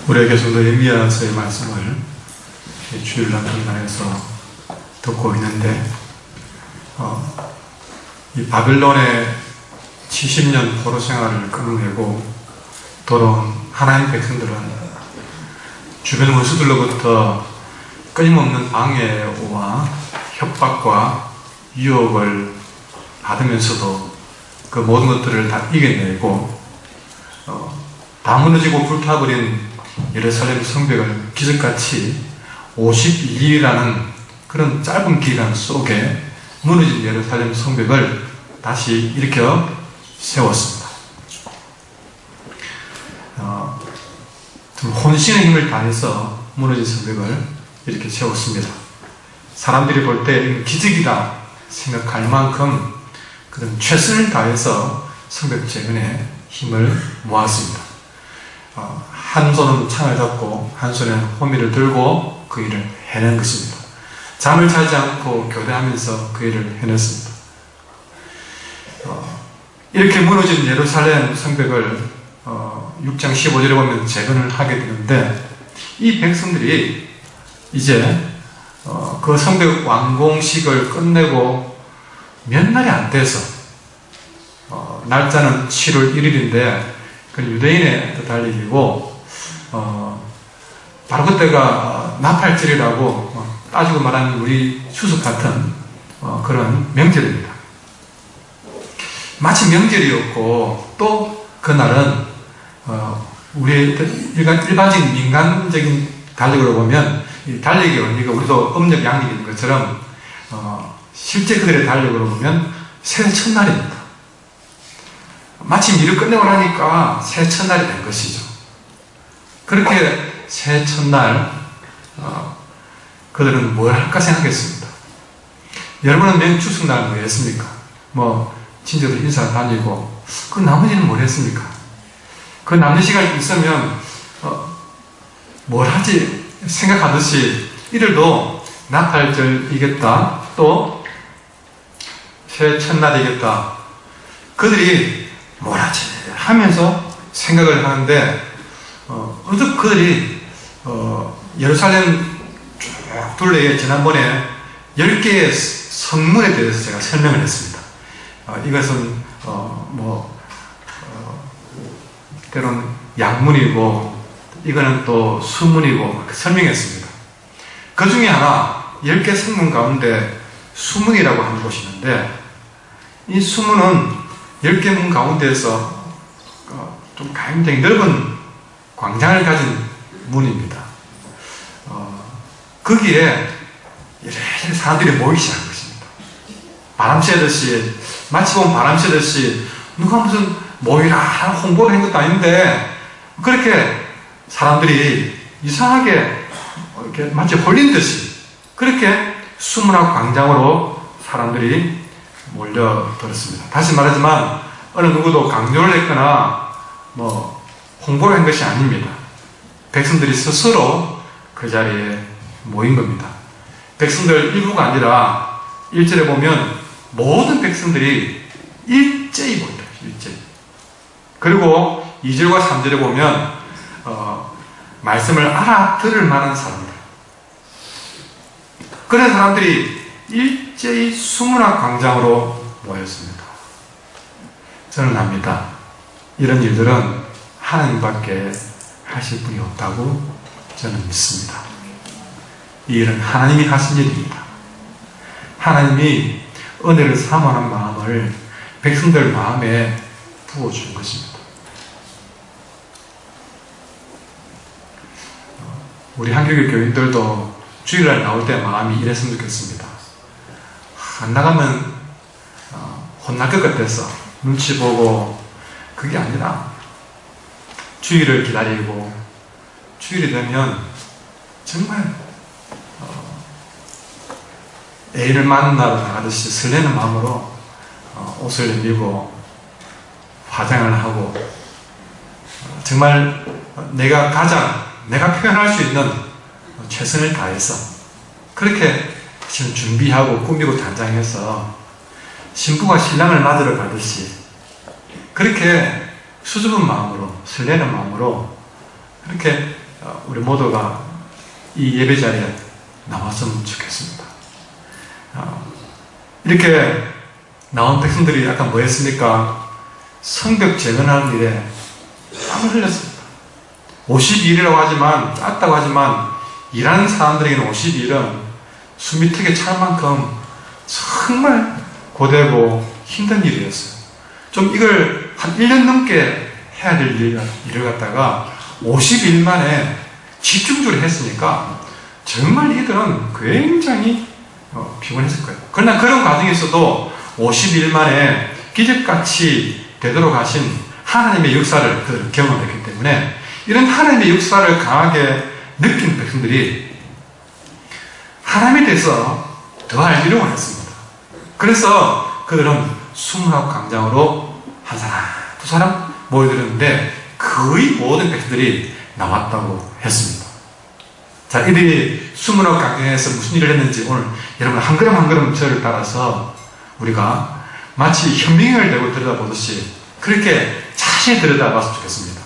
우리에게 좀 더 예미야서의 말씀을 주일날 분단에서 듣고 있는데, 이 바빌론의 70년 포로 생활을 끝내고 돌아온 하나님 백성들은 주변 원수들로부터 끊임없는 방해와 협박과 유혹을 받으면서도 그 모든 것들을 다 이겨내고 다 무너지고 불타버린 예루살렘 성벽을 기적같이 52일이라는 그런 짧은 기간 속에 무너진 예루살렘 성벽을 다시 일으켜 세웠습니다. 좀 혼신의 힘을 다해서 무너진 성벽을 이렇게 세웠습니다. 사람들이 볼 때 기적이다 생각할 만큼 그런 최선을 다해서 성벽 재건에 힘을 모았습니다. 한 손은 창을 잡고 한 손에는 호미를 들고 그 일을 해낸 것입니다. 잠을 자지 않고 교대하면서 그 일을 해냈습니다. 이렇게 무너진 예루살렘 성벽을 6장 15절에 보면 재건을 하게 되는데, 이 백성들이 이제 그 성벽 완공식을 끝내고 몇 날이 안 돼서, 날짜는 7월 1일인데 그 유대인의 달력이고, 바로 그때가 나팔절이라고 따지고 말하는 우리 추석 같은 그런 명절입니다. 마치 명절이었고, 또 그날은 우리 일반적인 민간적인 달력으로 보면 이 달력의 의미가 우리도 음력 양력인 것처럼 실제 그들의 달력으로 보면 새해 첫날입니다. 마침 일을 끝내고 나니까 새해 첫날이 된 것이죠. 그렇게 새해 첫날 그들은 뭘 할까 생각했습니다. 여러분은 맨 추석날 뭐 했습니까? 친척들 인사 다니고, 그 나머지는 뭘 했습니까? 그 남는 시간이 있으면 뭘 하지 생각하듯이 이들도 나팔절이겠다, 또 새해 첫날이겠다, 그들이 뭘 하지 하면서 생각을 하는데, 어느덧 그들이 예루살렘 쭉 둘레에 지난번에 10개의 성문에 대해서 제가 설명을 했습니다. 이것은 때로는 양문이고 이거는 또 수문이고 설명했습니다. 그 중에 하나 10개 성문 가운데 수문이라고 하는 곳이 있는데, 이 수문은 10개 문 가운데에서 좀 굉장히 넓은 광장을 가진 문입니다. 거기에 이래저래 사람들이 모이기 시작한 것입니다. 바람 쐬듯이, 마치 보면 바람 쐬듯이, 누가 무슨 모이라 홍보를 한 것도 아닌데 그렇게 사람들이 이상하게 이렇게 마치 홀린 듯이 그렇게 수문학 광장으로 사람들이 몰려들었습니다. 다시 말하지만 어느 누구도 강요를 했거나 홍보를 한 것이 아닙니다. 백성들이 스스로 그 자리에 모인 겁니다. 백성들 일부가 아니라 1절에 보면 모든 백성들이 일제히 모인다. 일제히. 그리고 2절과 3절에 보면 말씀을 알아들을 만한 사람들, 그런 사람들이 일제히 수문학 광장으로 모였습니다. 저는 압니다. 이런 일들은 하나님밖에 하실 분이 없다고 저는 믿습니다. 이 일은 하나님이 하신 일입니다. 하나님이 은혜를 사모하는 마음을 백성들 마음에 부어준 것입니다. 우리 한국의 교인들도 주일날 나올 때 마음이 이랬으면 좋겠습니다. 안 나가면 혼날 것 같아서 눈치 보고, 그게 아니라 주일을 기다리고 주일이 되면 정말 애인을 만나러 나가듯이 설레는 마음으로 옷을 입고 화장을 하고, 정말 내가 표현할 수 있는 최선을 다해서 그렇게 지금 준비하고 꾸미고 단장해서 신부가 신랑을 맞으러 가듯이 그렇게 수줍은 마음으로, 설레는 마음으로 그렇게 우리 모두가 이 예배 자리에 나왔으면 좋겠습니다. 이렇게 나온 백성들이 아까 뭐 했습니까? 성벽 재건하는 일에 땀을 흘렸습니다. 52일이라고 하지만, 짧다고 하지만, 일하는 사람들에게는 52일은 숨이 턱에 찰 만큼 정말 고되고 힘든 일이었어요. 좀 이걸 한 1년 넘게 해야 될 일을 갖다가 50일 만에 집중적으로 했으니까 정말 이들은 굉장히 피곤했을 거예요. 그러나 그런 과정에서도 50일 만에 기적같이 되도록 하신 하나님의 역사를 그들은 경험했기 때문에 이런 하나님의 역사를 강하게 느낀 백성들이 하나님에 대해서 더 알기를 원했습니다. 그래서 그들은 수문학 광장으로 한 사람, 두 사람 모여들었는데 거의 모든 백성들이 나왔다고 했습니다. 자, 이들이 수문학 광장에서 무슨 일을 했는지 오늘 여러분 한 걸음 한 걸음 저를 따라서 우리가 마치 현명을 대고 들여다보듯이 그렇게 자세히 들여다봤으면 좋겠습니다.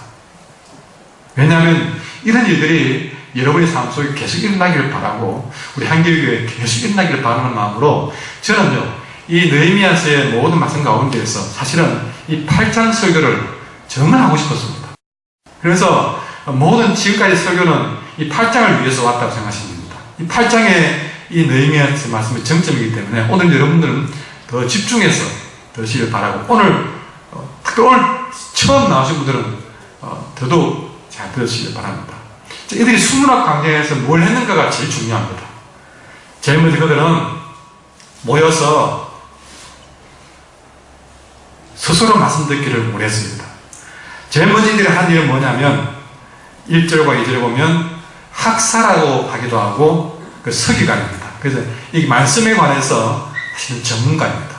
왜냐하면 이런 일들이 여러분의 삶 속에 계속 일어나기를 바라고 우리 한길교회에 계속 일어나기를 바라는 마음으로 저는요 이 느헤미야서의 모든 말씀 가운데에서 사실은 이 8장 설교를 정말 하고 싶었습니다. 그래서 모든 지금까지 설교는 이 8장을 위해서 왔다고 생각하시면 됩니다. 이 8장의 이 느헤미야서 말씀의 정점이기 때문에 오늘 여러분들은 더 집중해서 들으시길 바라고 오늘 특히 오늘 처음 나오신 분들은 더더욱 잘 들으시길 바랍니다. 이들이 수문학 광장에서 뭘 했는가가 제일 중요합니다. 제일 먼저 그들은 모여서 스스로 말씀 듣기를 원했습니다. 제일 먼저 이들이 한 일은 뭐냐면 1절과 2절에 보면 학사라고 하기도 하고 그 서기관입니다. 그래서 이 말씀에 관해서 사실은 전문가입니다.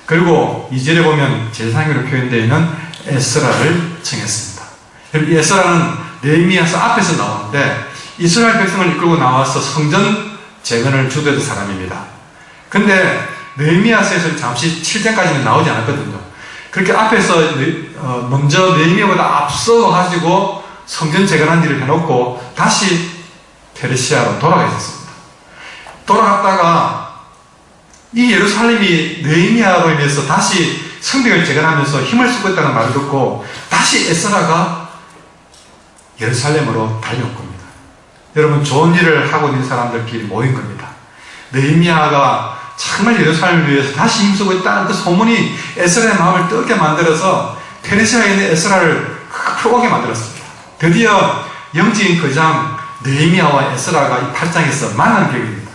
그리고 2절에 보면 제사장으로 표현되어 있는 에스라를 정했습니다. 이 에스라는 느헤미야서 앞에서 나오는데 이스라엘 백성을 이끌고 나와서 성전 재건을 주도했던 사람입니다. 근데 느헤미야서에서는 잠시 7장까지는 나오지 않았거든요. 그렇게 앞에서 먼저 느헤미야보다 앞서 가지고 성전 재건한 일을 해놓고 다시 페르시아로 돌아가 있었습니다. 돌아갔다가 이 예루살렘이 느헤미야로 인해서 다시 성벽을 재건하면서 힘을 쓰고 있다는 말을 듣고 다시 에스라가 예루살렘으로 달려온 겁니다. 여러분 좋은 일을 하고 있는 사람들끼리 모인 겁니다. 느헤미야가 정말 예루살렘을 위해서 다시 힘쓰고 있다는 그 소문이 에스라의 마음을 뜨겁게 만들어서 페르시아에 있는 에스라를 크게 만들었습니다. 드디어 영적인 거장 느헤미야와 에스라가 이 8장에서 만난 격입니다.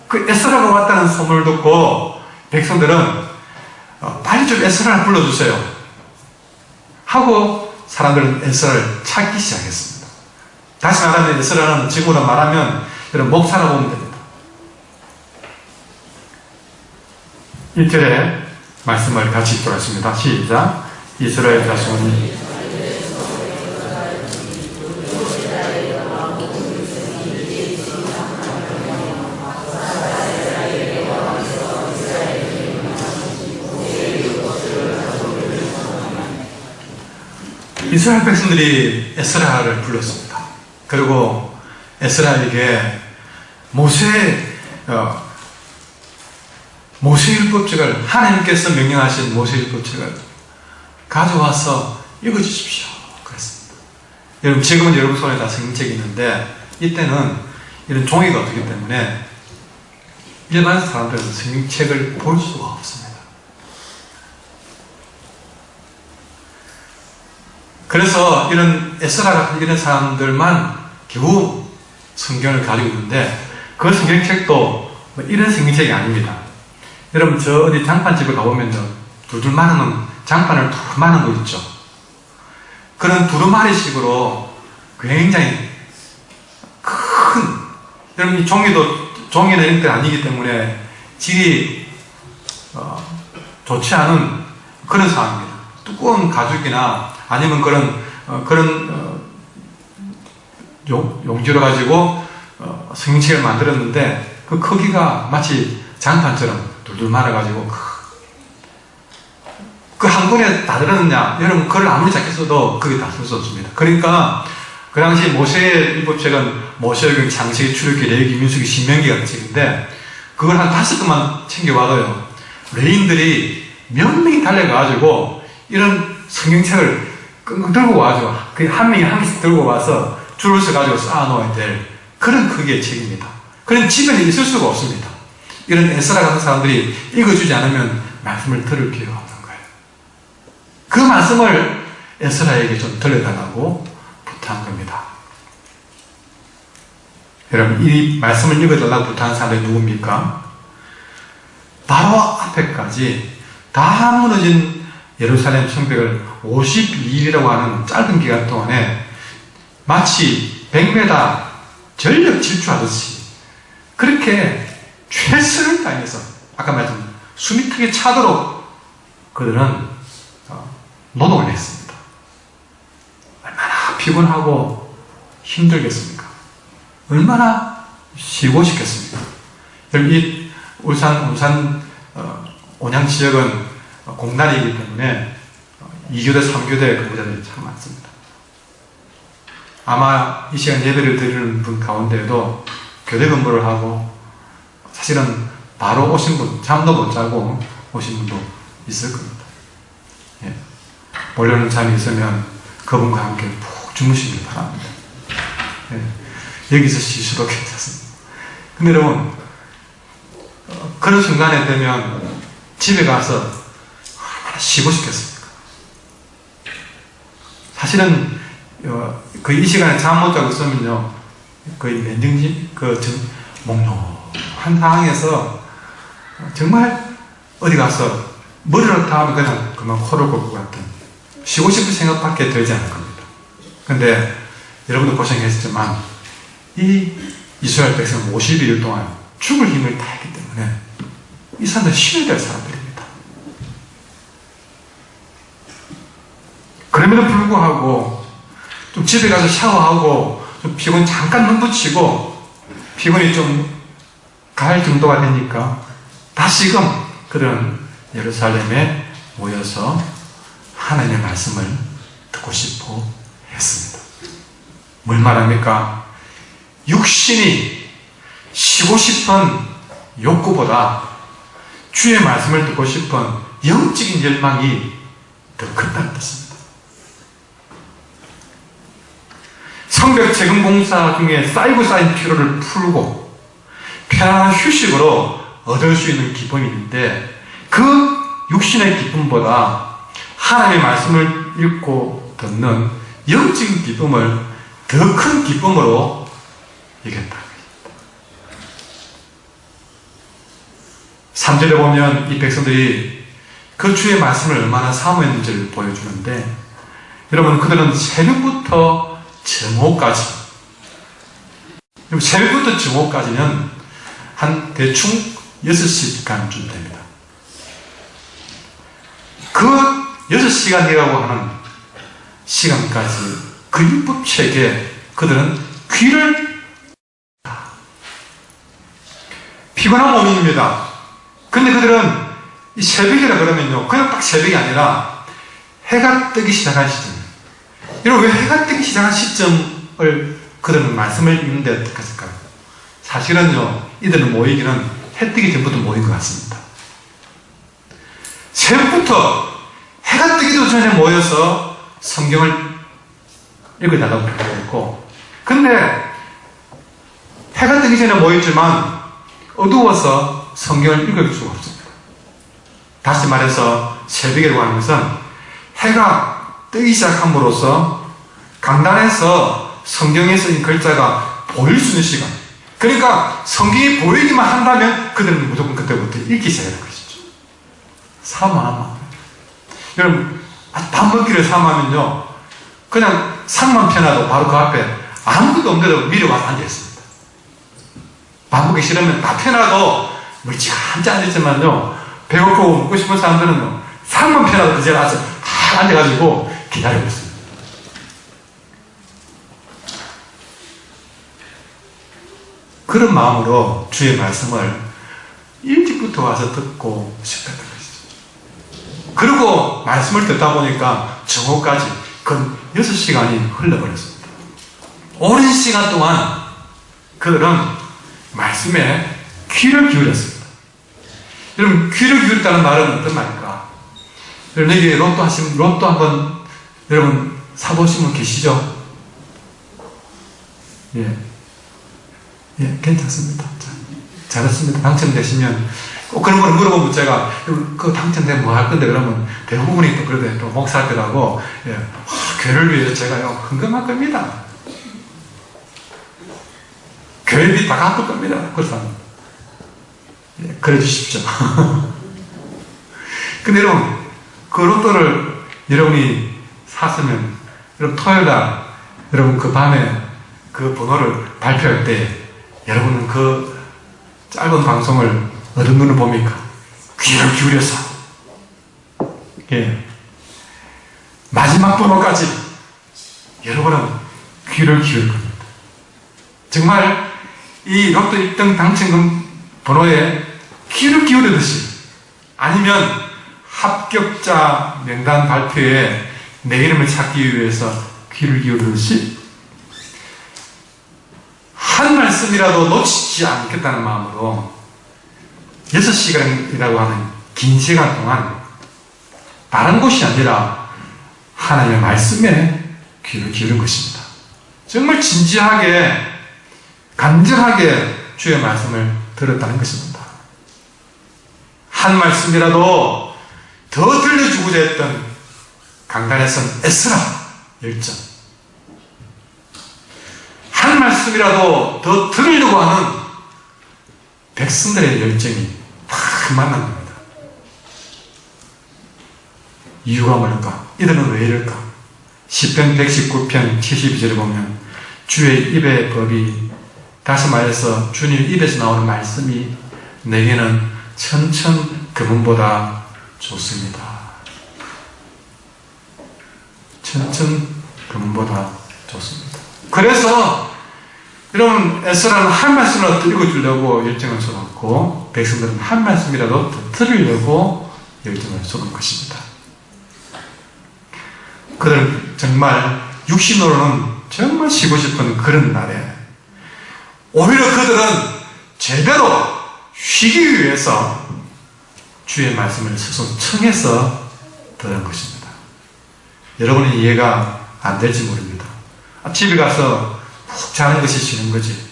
그 에스라가 왔다는 소문을 듣고 백성들은 빨리 좀 에스라를 불러주세요 하고 사람들은 에스라를 찾기 시작했습니다. 다시 말하면 에스라는 지금으로 말하면 여러분 목사라고 보면 됩니다. 1절에 말씀을 같이 읽도록 하겠습니다. 시작. 이스라엘 자손이 이스라엘 백성들이 에스라를 불렀습니다. 그리고 에스라에게 모세율법책을 하나님께서 명령하신 모세율법책을 가져와서 읽어주십시오. 그랬습니다. 여러분 지금은 여러분 손에 다 성경책이 있는데 이때는 이런 종이가 없기 때문에 일반 사람들은 성경책을 볼 수가 없습니다. 그래서 이런 에스라 같은 이런 사람들만 겨우 성경을 가지고 있는데 그 성경책도 이런 성경책이 아닙니다. 여러분 저 어디 장판집에 가보면 둘둘 많은 장판을 두루 많은 거 있죠. 그런 두루마리식으로 굉장히 큰 여러분 이 종이는 이런 때 아니기 때문에 질이 좋지 않은 그런 상황입니다. 두꺼운 가죽이나 아니면 그런 용지로 가지고 성경책을 만들었는데 그 크기가 마치 장판처럼 둘둘 말아가지고 그 한 권에 다 들었느냐? 여러분, 그걸 아무리 작게 써도 그게 다 쓸 수 없습니다. 그러니까, 그 당시 모세의 일법책은 모세의 창세기, 출애굽기, 레위기, 민수기, 신명기 같은 책인데, 그걸 한 5권만 챙겨와도요, 레인들이 몇 명이 달려가가지고, 이런 성경책을 끙끙 들고 와가지고, 한 명이 한 개씩 들고 와서 줄을 서가지고 쌓아놓아야 될 그런 크기의 책입니다. 그런 집에는 있을 수가 없습니다. 이런 에스라 같은 사람들이 읽어주지 않으면 말씀을 들을 기회가 없는 거예요. 그 말씀을 에스라에게 좀 들려달라고 부탁한 겁니다. 여러분, 이 말씀을 읽어달라고 부탁한 사람들이 누굽니까? 바로 앞에까지 다 무너진 예루살렘 성벽을 52일이라고 하는 짧은 기간 동안에 마치 100m 전력 질주하듯이 그렇게 최선을 다해서 아까 말씀 숨이 크게 차도록 그들은 노동을 했습니다. 얼마나 피곤하고 힘들겠습니까? 얼마나 쉬고 싶겠습니까? 여기 울산 온양 지역은 공단이기 때문에 2교대, 3교대 근무자들이 참 많습니다. 아마 이 시간 예배를 드리는 분 가운데에도 교대 근무를 하고 사실은 바로 오신 분, 잠도 못 자고 오신 분도 있을 겁니다. 예. 몰려오는 잠이 있으면 그분과 함께 푹 주무시길 바랍니다. 예. 여기서 쉬셔도 괜찮습니다. 근데 여러분, 그런 순간에 되면 집에 가서 얼마나 쉬고 싶겠습니까? 사실은 이 시간에 잠 못 자고 있으면요, 거의 맨정신, 몽롱한 상황에서 정말 어디 가서 머리를 다 하면 그냥 코를 골고 같은 쉬고 싶은 생각밖에 들지 않을 겁니다. 근데 여러분도 고생했지만 이 이스라엘 백성은 52일 동안 죽을 힘을 다했기 때문에 이 사람들은 쉬어야 될 사람들입니다. 그럼에도 불구하고 좀 집에 가서 샤워하고 좀 피곤 잠깐 눈 붙이고 피곤이 좀 갈 정도가 되니까 다시금 그런 예루살렘에 모여서 하나님의 말씀을 듣고 싶어 했습니다. 뭘 말합니까? 육신이 쉬고 싶은 욕구보다 주의 말씀을 듣고 싶은 영적인 열망이 더 크다는 뜻입니다. 성벽 재건 공사 중에 쌓이고 쌓인 피로를 풀고 편안한 휴식으로 얻을 수 있는 기쁨이 있는데 그 육신의 기쁨보다 하나님의 말씀을 읽고 듣는 영적인 기쁨을 더 큰 기쁨으로 여겼다. 3절에 보면 이 백성들이 그 주의 말씀을 얼마나 사모했는지를 보여주는데 여러분, 그들은 새벽부터 정오까지, 새벽부터 정오까지는 한 대충 6시간쯤 됩니다. 그 6시간이라고 하는 시간까지 그 율법책에 그들은 귀를 피곤한 몸입니다. 근데 그들은 이 새벽이라 그러면요, 그냥 딱 새벽이 아니라 해가 뜨기 시작한 시점. 여러분, 왜 해가 뜨기 시작한 시점을 그들은 말씀을 읽는데 어떻게 했을까요? 사실은요, 이들은 모이기는 해 뜨기 전부터 모인 것 같습니다. 새벽부터 해가 뜨기도 전에 모여서 성경을 읽어달라고 부탁했고, 근데 해가 뜨기 전에 모였지만 어두워서 성경을 읽을 수가 없습니다. 다시 말해서 새벽이라고 하는 것은 해가 뜨기 시작함으로써 강단에서 성경에 쓰인 글자가 보일 수 있는 시간, 그러니까 성경이 보이기만 한다면 그들은 무조건 그때부터 읽기 시작하는 것이죠. 사모하면 여러분, 밥 먹기를 사모하면요, 그냥 상만 펴놔도 바로 그 앞에 아무것도 없는데도 미리 와서 앉아있습니다. 밥 먹기 싫으면 다 펴놔도 멀찌감치 앉아있지만요, 배고프고 먹고 싶은 사람들은요, 상만 펴놔도 그 자리에 와서 다 앉아가지고 기다리고 있습니다. 그런 마음으로 주의 말씀을 일찍부터 와서 듣고 싶다는 것이죠. 그리고 말씀을 듣다 보니까 정오까지 그 6시간이 흘러버렸습니다. 오랜 시간 동안 그들은 말씀에 귀를 기울였습니다. 여러분, 귀를 기울였다는 말은 어떤 말일까? 여러분, 여기 로또 한번 여러분 사보신 분 계시죠? 예, 괜찮습니다. 잘했습니다. 당첨되시면 꼭 그런 걸 물어보면 제가 그 당첨되면 뭐 할 건데 그러면 대부분이 또 그러대 또 목사들하고 교회를 위해서 제가요 헌금할 겁니다. 교회비 다 갚을 겁니다. 그래서 그래 주십시오. 근데 여러분 그 로또를 여러분이 샀으면 여러분 토요일날 여러분 그 밤에 그 번호를 발표할 때 여러분은 그 짧은 방송을 어떤 눈을 봅니까? 귀를 기울여서 마지막 번호까지 여러분은 귀를 기울일 겁니다. 정말 이 로또 1등 당첨금 번호에 귀를 기울이듯이 아니면 합격자 명단 발표에 내 이름을 찾기 위해서 귀를 기울이듯이 한 말씀이라도 놓치지 않겠다는 마음으로 6시간이라고 하는 긴 시간 동안 다른 곳이 아니라 하나님의 말씀에 귀를 기울인 것입니다. 정말 진지하게 간절하게 주의 말씀을 들었다는 것입니다. 한 말씀이라도 더 들려주고자 했던 강단에선 애쓰라 열정, 한 말씀이라도 더 들으려고 하는 백성들의 열정이 다 만난 겁니다. 이유가 뭘까? 이들은 왜 이럴까? 시편 119편 72절에 보면 주의 입의 법이, 다시 말해서 주님 입에서 나오는 말씀이 내게는 천천 금은보다 좋습니다. 천천 금은보다 좋습니다. 그래서 여러분 에스라는 한 말씀이라도 읽어주려고 열정을 쏟았고 백성들은 한 말씀이라도 더 들으려고 열정을 쏟은 것입니다. 그들은 정말 육신으로는 정말 쉬고 싶은 그런 날에 오히려 그들은 제대로 쉬기 위해서 주의 말씀을 스스로 청해서 들은 것입니다. 여러분은 이해가 안 될지 모릅니다. 집에 가서 푹 자는 것이 쉬는 거지,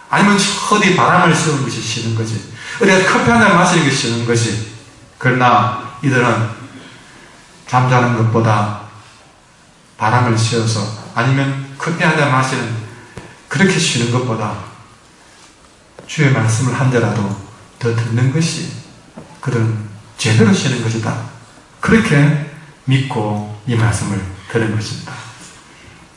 아니면 어디 바람을 쐬는 것이 쉬는 거지, 어디 커피 한잔 마시는 것이 쉬는 거지. 그러나 이들은 잠자는 것보다 바람을 쐬어서 아니면 커피 한잔 마시는 그렇게 쉬는 것보다 주의 말씀을 한 대라도 더 듣는 것이 그들은 제대로 쉬는 것이다. 그렇게 믿고 이 말씀을 들은 것입니다.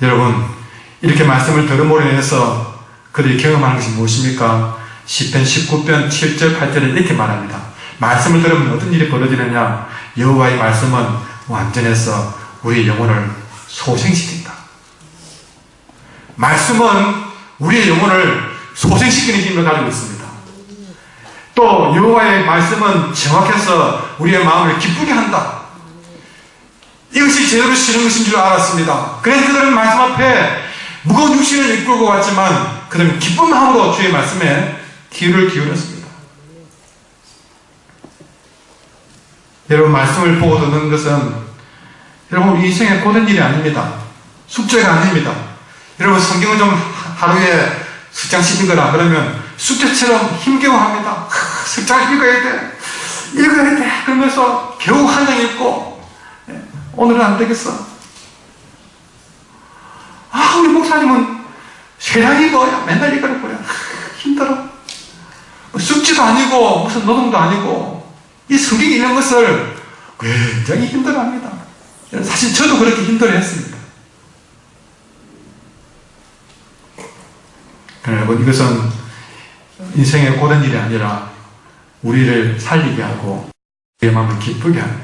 여러분, 이렇게 말씀을 들음으로 인해서 그들이 경험하는 것이 무엇입니까? 시편 19편 7절 8절에 이렇게 말합니다. 말씀을 들으면 어떤 일이 벌어지느냐? 여호와의 말씀은 완전해서 우리의 영혼을 소생시킨다. 말씀은 우리의 영혼을 소생시키는 힘을 가지고 있습니다. 또 여호와의 말씀은 정확해서 우리의 마음을 기쁘게 한다. 이것이 제대로 쉬는 것인 줄 알았습니다. 그래서 그들은 말씀 앞에 무거운 육신을 이끌고 왔지만 그들은 기쁜 마음으로 주의 말씀에 귀를 기울였습니다. 여러분, 말씀을 보고 듣는 것은 여러분 우리 인생에 고된 일이 아닙니다. 숙제가 아닙니다. 여러분, 성경을 좀 하루에 숙장씩 읽어라 그러면 숙제처럼 힘겨워합니다. 숙장 읽어야 돼, 그러면서 겨우 한 장 읽고 오늘은 안 되겠어. 우리 목사님은 세상 읽어야 맨날 읽을 거야. 힘들어. 숙제도 아니고 무슨 노동도 아니고 이 성경 읽는 것을 굉장히 힘들어합니다. 사실 저도 그렇게 힘들어했습니다. 여러분, 이것은 인생의 고된 일이 아니라 우리를 살리게 하고 우리의 마음을 기쁘게 하는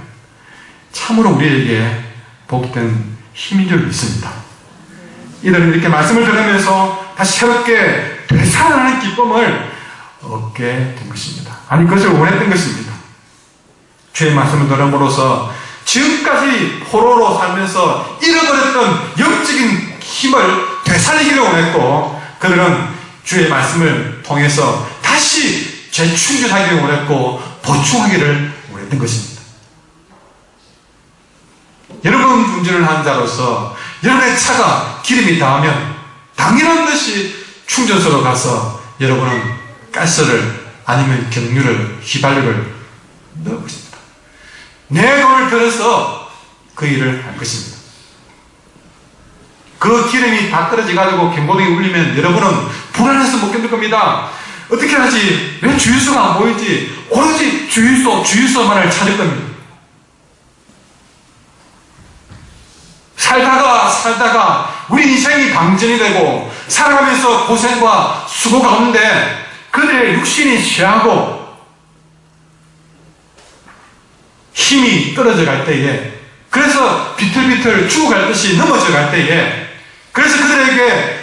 참으로 우리에게 복된 힘인 줄 믿습니다. 이들은 이렇게 말씀을 들으면서 다시 새롭게 되살아나는 기쁨을 얻게 된 것입니다. 아니, 그것을 원했던 것입니다. 주의 말씀을 들음으로써 지금까지 포로로 살면서 잃어버렸던 영적인 힘을 되살리기를 원했고, 그들은 주의 말씀을 통해서 다시 재충전하기를 원했고 보충하기를 원했던 것입니다. 여러분 운전을 하는 자로서 여러분의 차가 기름이 닿으면 당연한 듯이 충전소로 가서 여러분은 가스를 아니면 경유를, 휘발유를 넣을 것입니다. 내 돈을 들여서 그 일을 할 것입니다. 그 기름이 다 떨어져가지고 경고등이 울리면 여러분은 불안해서 못 견딜 겁니다. 어떻게 하지? 왜 주유소가 안 보이지? 오로지 주유소만을 찾을 겁니다. 살다가 우리 인생이 방전이 되고 살아가면서 고생과 수고가 없는데 그들의 육신이 취하고 힘이 떨어져 갈 때에, 그래서 비틀비틀 죽어갈 듯이 넘어져 갈 때에, 그래서 그들에게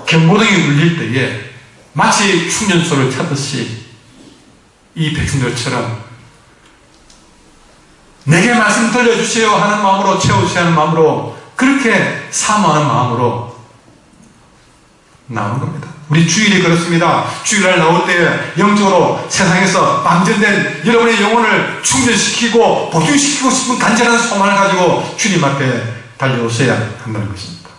경고등이 울릴 때에 마치 충전소를 찾듯이 이 백성들처럼 내게 말씀 들려주세요 하는 마음으로, 채워주세요 하는 마음으로, 그렇게 사모하는 마음으로 나오는 겁니다. 우리 주일이 그렇습니다. 주일날 나올 때 영적으로 세상에서 방전된 여러분의 영혼을 충전시키고 보충시키고 싶은 간절한 소망을 가지고 주님 앞에 달려오셔야 한다는 것입니다.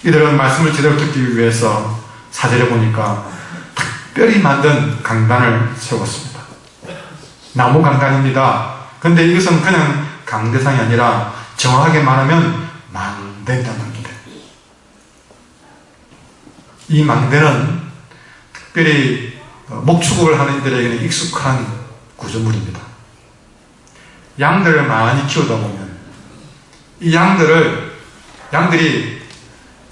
이들은 말씀을 제대로 듣기 위해서 4절에 보니까 특별히 만든 강단을 세웠습니다. 나무 강단입니다. 근데 이것은 그냥 강대상이 아니라 정확하게 말하면 망대입니다. 이 망대는 특별히 목축업을 하는 이들에게는 익숙한 구조물입니다. 양들을 많이 키우다 보면 이 양들이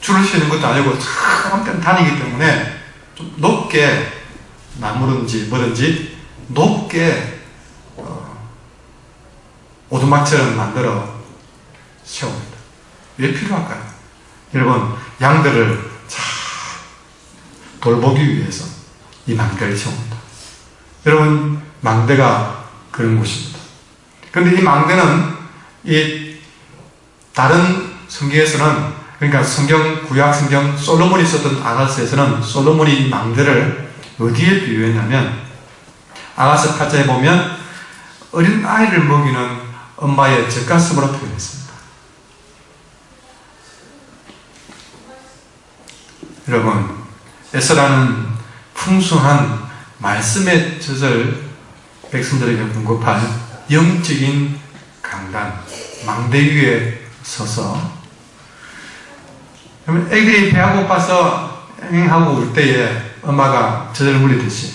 줄을 서는 것도 아니고 참 다니기 때문에 좀 높게 나무든지 뭐든지 높게 오두막처럼 만들어 세웁니다. 왜 필요할까요? 여러분, 양들을 잘 돌보기 위해서 이 망대를 세웁니다. 여러분, 망대가 그런 곳입니다. 그런데 이 망대는 다른 성경에서는, 그러니까 구약 성경 솔로몬이 썼던 아가스에서는 솔로몬이 이 망대를 어디에 비유했냐면, 아가스 8장에 보면 어린 아이를 먹이는 엄마의 젖가슴으로 표현했습니다. 여러분, 에스라는 풍성한 말씀의 젖을 백성들에게 공급할 영적인 강단, 망대 위에 서서, 그러면 애들이 배가 고파서 앵하고 울 때에 엄마가 젖을 물리듯이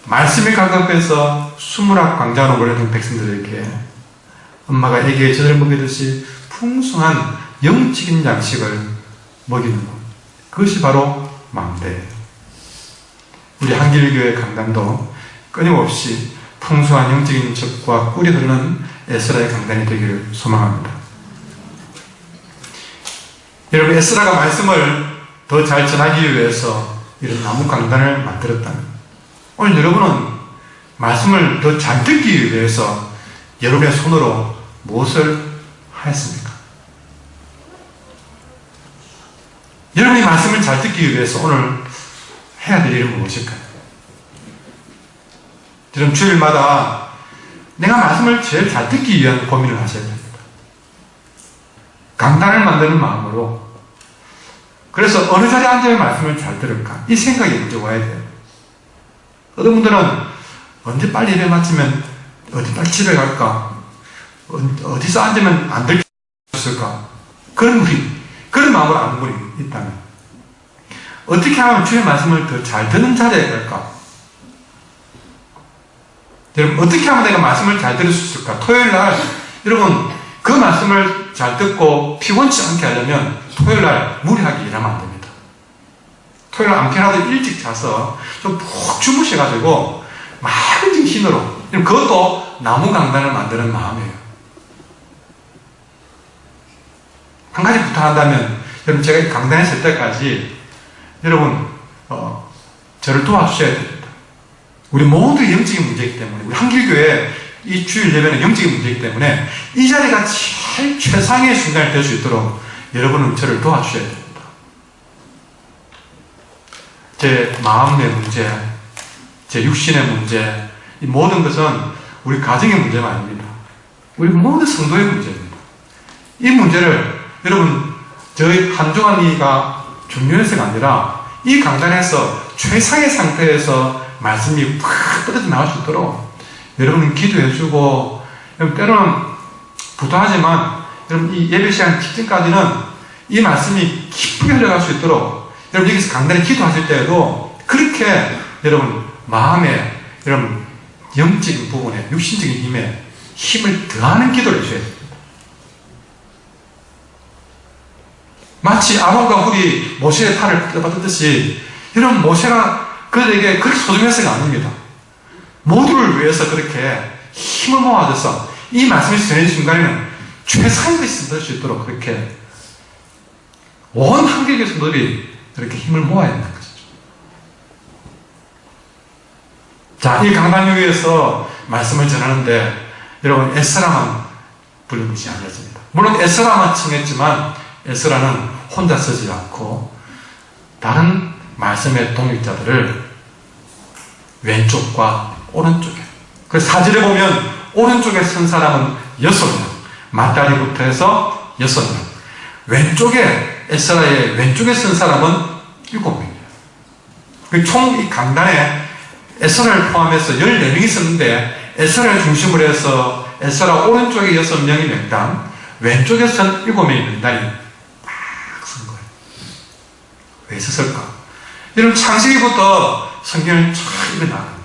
말씀이 가급해서 수문학 광장으로 몰려든 백성들에게 엄마가 애기의 젖을 먹이듯이 풍성한 영적인 양식을 먹이는 것, 그것이 바로 망대예요. 우리 한길교회 강단도 끊임없이 풍성한 영적인 젖과 꿀이 흐르는 에스라의 강단이 되기를 소망합니다. 여러분, 에스라가 말씀을 더 잘 전하기 위해서 이런 나무 강단을 만들었다면, 오늘 여러분은 말씀을 더 잘 듣기 위해서 여러분의 손으로 무엇을 하였습니까? 여러분이 말씀을 잘 듣기 위해서 오늘 해야 될 일은 무엇일까요? 여러분, 주일마다 내가 말씀을 제일 잘 듣기 위한 고민을 하셔야 됩니다. 강단을 만드는 마음으로, 그래서 어느 자리에 앉아야 말씀을 잘 들을까? 이 생각이 먼저 와야 돼요. 어떤 분들은 언제 빨리 예배 마치면 어디 빨리 집에 갈까? 어디서 앉으면 안 들켰을까? 그런 마음으로 아는 분이 있다면, 어떻게 하면 주의 말씀을 더 잘 듣는 자리에 갈까? 여러분, 어떻게 하면 내가 말씀을 잘 들을 수 있을까? 토요일 날, 여러분, 그 말씀을 잘 듣고 피곤치 않게 하려면 토요일 날 무리하게 일하면 안 됩니다. 토요일 날 안편하도 일찍 자서 좀 푹 주무셔가지고 맑은 힘으로, 그것도 나무 강단을 만드는 마음이에요. 한 가지 부탁한다면, 여러분, 제가 강단에 설 때까지 여러분 저를 도와주셔야 됩니다. 우리 모두 영적인 문제이기 때문에, 우리 한길교회 이 주일 예배는 영적인 문제이기 때문에 이 자리가 제일 최상의 순간이 될 수 있도록 여러분은 저를 도와주셔야 됩니다. 제 마음의 문제, 제 육신의 문제, 이 모든 것은 우리 가정의 문제가 아닙니다. 우리 모든 성도의 문제입니다. 이 문제를 여러분, 저희 한종환이가 중요해서가 아니라 이 강단에서 최상의 상태에서 말씀이 팍 뻗어져 나올 수 있도록 여러분은 기도해주고, 때로는 부도하지만 여러분 이 예배 시간 직전까지는 이 말씀이 기쁘게 흘러갈 수 있도록 여러분 여기서 강단에 기도하실 때에도 그렇게 여러분 마음에, 여러분 영적인 부분에, 육신적인 힘에 힘을 더하는 기도를 해줘야 됩니다. 마치 아론과 훌이 모세의 팔을 뜯어받듯이 여러분 모세가 그들에게 그렇게 소중해서가 아닙니다. 모두를 위해서 그렇게 힘을 모아줘서 이 말씀이 전해진 순간에는 최상의 것이 될 수 있도록 그렇게 온 한국의 성도들이 이렇게 힘을 모아야 된다는 것이죠. 자, 이 강단 위에서 말씀을 전하는데 여러분 에스라만 부른 것이 아니었습니다. 물론 에스라만 청했지만 에스라는 혼자 서지 않고 다른 말씀의 동역자들을 왼쪽과 오른쪽에, 그래서 사진에 보면 오른쪽에 선 사람은 6명, 맏다리부터 해서 6명, 왼쪽에 에스라의 왼쪽에 선 사람은 7명이에요. 총 이 강단에 에스라를 포함해서 14명이 있었는데 에스라를 중심으로 해서 에스라 오른쪽에 6명이 명단, 왼쪽에 선 7명이 명단이 막 선 거예요. 왜 있었을까? 여러분 창세기부터 성경을 쫙 읽어 나갑니다.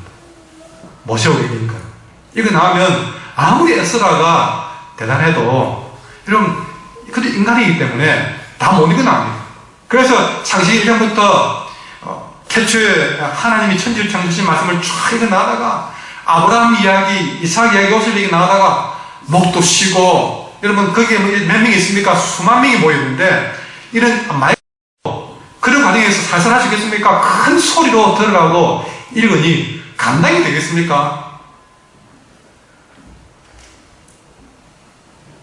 모세오기니까 이거 나오면 아무리 에스라가 대단해도 여러분 그도 인간이기 때문에 다 못 읽어 나갑니다. 그래서 창세기 1장부터 태초에 하나님이 천지를 창조하신 말씀을 쫙 읽어 나가다가 아브라함 이야기, 이삭 이야기, 요셉 얘기 나가다가 목도 쉬고, 여러분 거기에 몇 명이 있습니까? 수만 명이 모였는데 이런 그런 과정에서 살살할 수 있겠습니까? 큰 소리로 들으라고 읽으니 감당이 되겠습니까?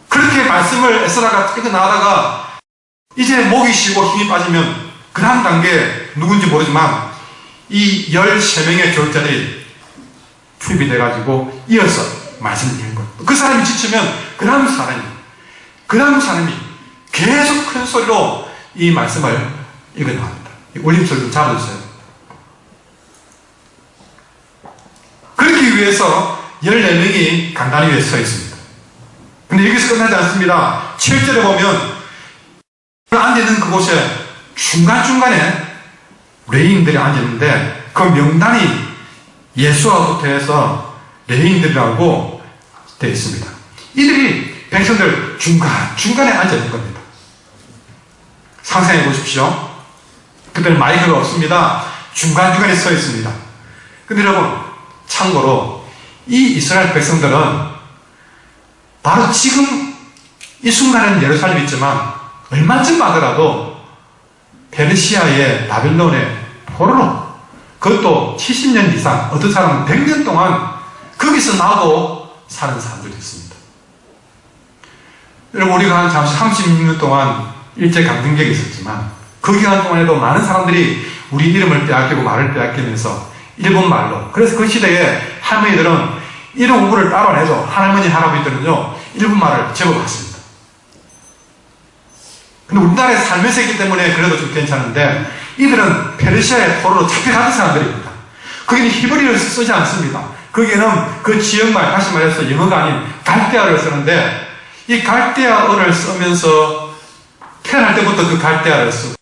그렇게 말씀을 에스라가 읽어 나가다가 이제 목이 쉬고 힘이 빠지면 그 다음 단계 누군지 모르지만 이 13명의 교육자들이 투입이 돼가지고 이어서 말씀을 읽는 거예요. 그 사람이 지치면 그 다음 사람이 계속 큰 소리로 이 말씀을 읽어 나갑니다. 올림소리 좀 잡아주세요. 그렇기 위해서 14명이 강단 위에 서 있습니다. 근데 여기서 끝나지 않습니다. 7절에 보면 앉아있는 그곳에 중간중간에 레위인들이 앉았는데 그 명단이 예수와부터 해서 레위인들이라고 되어 있습니다. 이들이 백성들 중간중간에 앉아있는 겁니다. 상상해 보십시오. 그때는 마이크가 없습니다. 중간중간에 서 있습니다. 근데 여러분 참고로 이 이스라엘 백성들은 바로 지금 이 순간에는 예루살렘이 있지만 얼마쯤 하더라도 페르시아의 바빌론의 포로로, 그것도 70년 이상, 어떤 사람은 100년 동안 거기서 나고 사는 사람들이 있습니다. 여러분 우리가 한 잠시 36년 동안 일제강점기에 있었지만 그 기간 동안에도 많은 사람들이 우리 이름을 빼앗기고 말을 빼앗기면서 일본 말로, 그래서 그 시대에 할머니들은 이런 공부를 따로 안 해도 할머니 할아버지들은요 일본 말을 제법했습니다. 근데 우리나라에 살면서 했기 때문에 그래도 좀 괜찮은데 이들은 페르시아의 포로로 잡혀가는 사람들입니다. 거기는 히브리어를 쓰지 않습니다. 거기에는 그 지역말, 다시 말해서 영어가 아닌 갈대아를 쓰는데 이 갈대아어를 쓰면서 태어날 때부터 그 갈대아를 쓰고,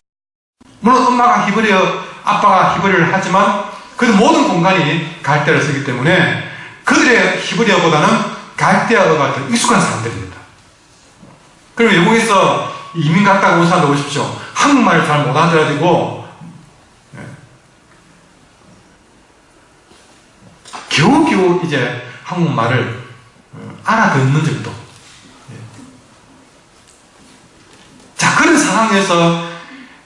물론 엄마가 히브리어, 아빠가 히브리어를 하지만 그 모든 공간이 갈대아를 쓰기 때문에 그들의 히브리어보다는 갈대아어가 더 익숙한 사람들입니다. 그럼 외국에서 이민 갔다가 온 사람들 보십시오. 한국말을 잘 못 알아들어가지고 겨우겨우 이제 한국말을 알아듣는 정도. 자, 그런 상황에서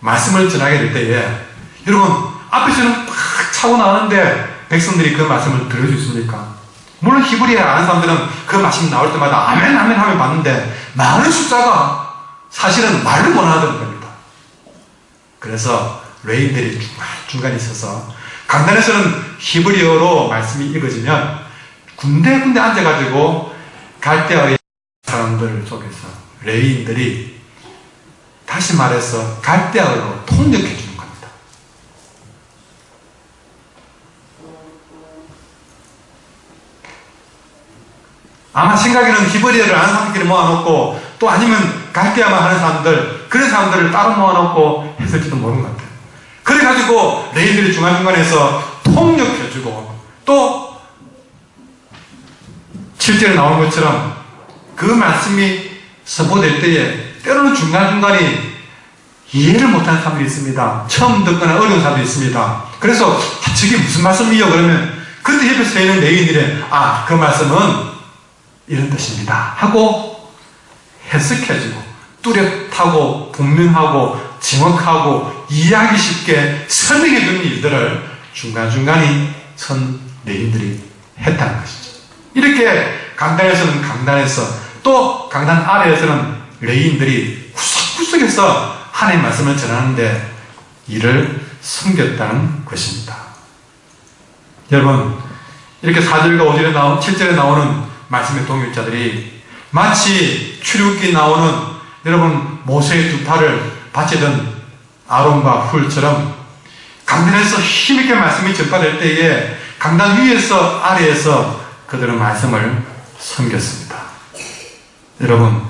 말씀을 전하게 될 때에 여러분 앞에서는 팍 차고 나오는데 백성들이 그 말씀을 들을 수 있습니까? 물론 히브리어 아는 사람들은 그 말씀 나올 때마다 아멘 아멘 하면 봤는데 많은 숫자가 사실은 말을 못 하던 겁니다. 그래서 레인들이 중간에 있어서 강단에서는 히브리어로 말씀이 읽어지면 군데군데 앉아가지고 갈대아의 사람들 속에서 레인들이 다시 말해서 갈대아로 통역해 주는 겁니다. 아마 생각에는 히브리어를 아는 사람들끼리 모아놓고 또 아니면 갈대아만 하는 사람들, 그런 사람들을 따로 모아놓고 했을지도 모르는 것 같아요. 그래가지고 레인들이 중간중간에서 통역해주고 또 7절에 나오는 것처럼 그 말씀이 선포될 때에 때로는 중간중간에 이해를 못하는 사람들이 있습니다. 처음 듣거나 어려운 사람들이 있습니다. 그래서 저게 무슨 말씀이요? 그러면 그때 옆에 서 있는 레인들이 그 말씀은 이런 뜻입니다 하고 해석해주고 뚜렷하고 분명하고 정확하고 이해하기 쉽게 설명해주는 일들을 중간중간에 선 레인들이 했다는 것이죠. 이렇게 강단에서는 강단에서 또 강단 아래에서는 레인들이 구석구석에서 하나님의 말씀을 전하는데 이를 섬겼다는 것입니다. 여러분, 이렇게 4절과 5절에 7절에 나오는 말씀의 동역자들이 마치 출애굽기에 나오는 여러분 모세의 두 팔을 밭에 든 아론과 훌처럼 강단에서 힘있게 말씀이 전파될 때에 강단 위에서 아래에서 그들은 말씀을 섬겼습니다. 여러분,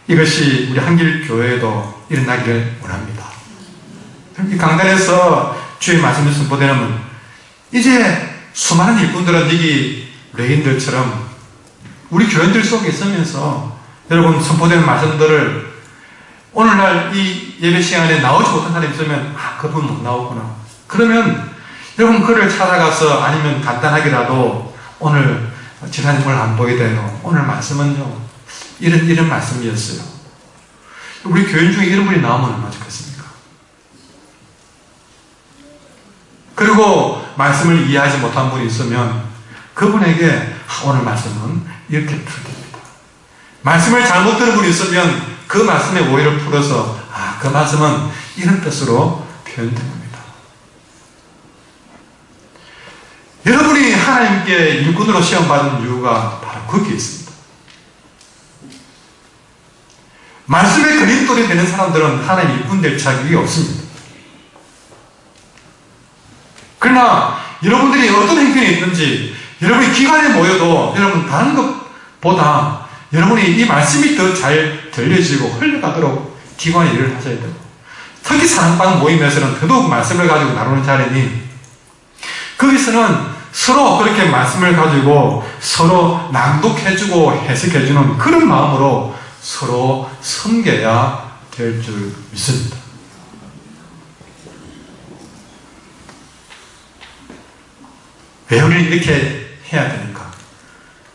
이것이 우리 한길교회에도 일어나기를 원합니다. 이 강단에서 주의 말씀을 선포되면 이제 수많은 일꾼들은 여기 레인들처럼 우리 교인들 속에 있으면서 여러분 선포되는 말씀들을 오늘날 이 예배 시간에 나오지 못한 사람이 있으면 그분 못 나오구나. 그러면 여러분 그를 찾아가서 아니면 간단하게라도 오늘 지난주 오늘 안 보이대요. 오늘 말씀은요 이런 말씀이었어요. 우리 교인 중에 이런 분이 나오면 얼마나 좋겠습니까? 그리고 말씀을 이해하지 못한 분이 있으면 그분에게 오늘 말씀은 이렇게 풀립니다. 말씀을 잘못 들은 분이 있으면 그 말씀의 오해를 풀어서 그 말씀은 이런 뜻으로 표현된 겁니다. 여러분이 하나님께 일꾼으로 시험받은 이유가 바로 거기에 있습니다. 말씀의 그림돌이 되는 사람들은 하나님 일꾼 될 자격이 없습니다. 그러나 여러분들이 어떤 행편이 있든지 여러분이 기관에 모여도 여러분 다른 것보다 여러분이 이 말씀이 더 잘 들려지고 흘러가도록 기관의 일을 하셔야 되고 특히 사랑방 모임에서는 더더욱 말씀을 가지고 나누는 자리니 거기서는 서로 그렇게 말씀을 가지고 서로 낭독해주고 해석해주는 그런 마음으로 서로 섬겨야 될 줄 믿습니다. 왜 우리는 이렇게 해야 되는가?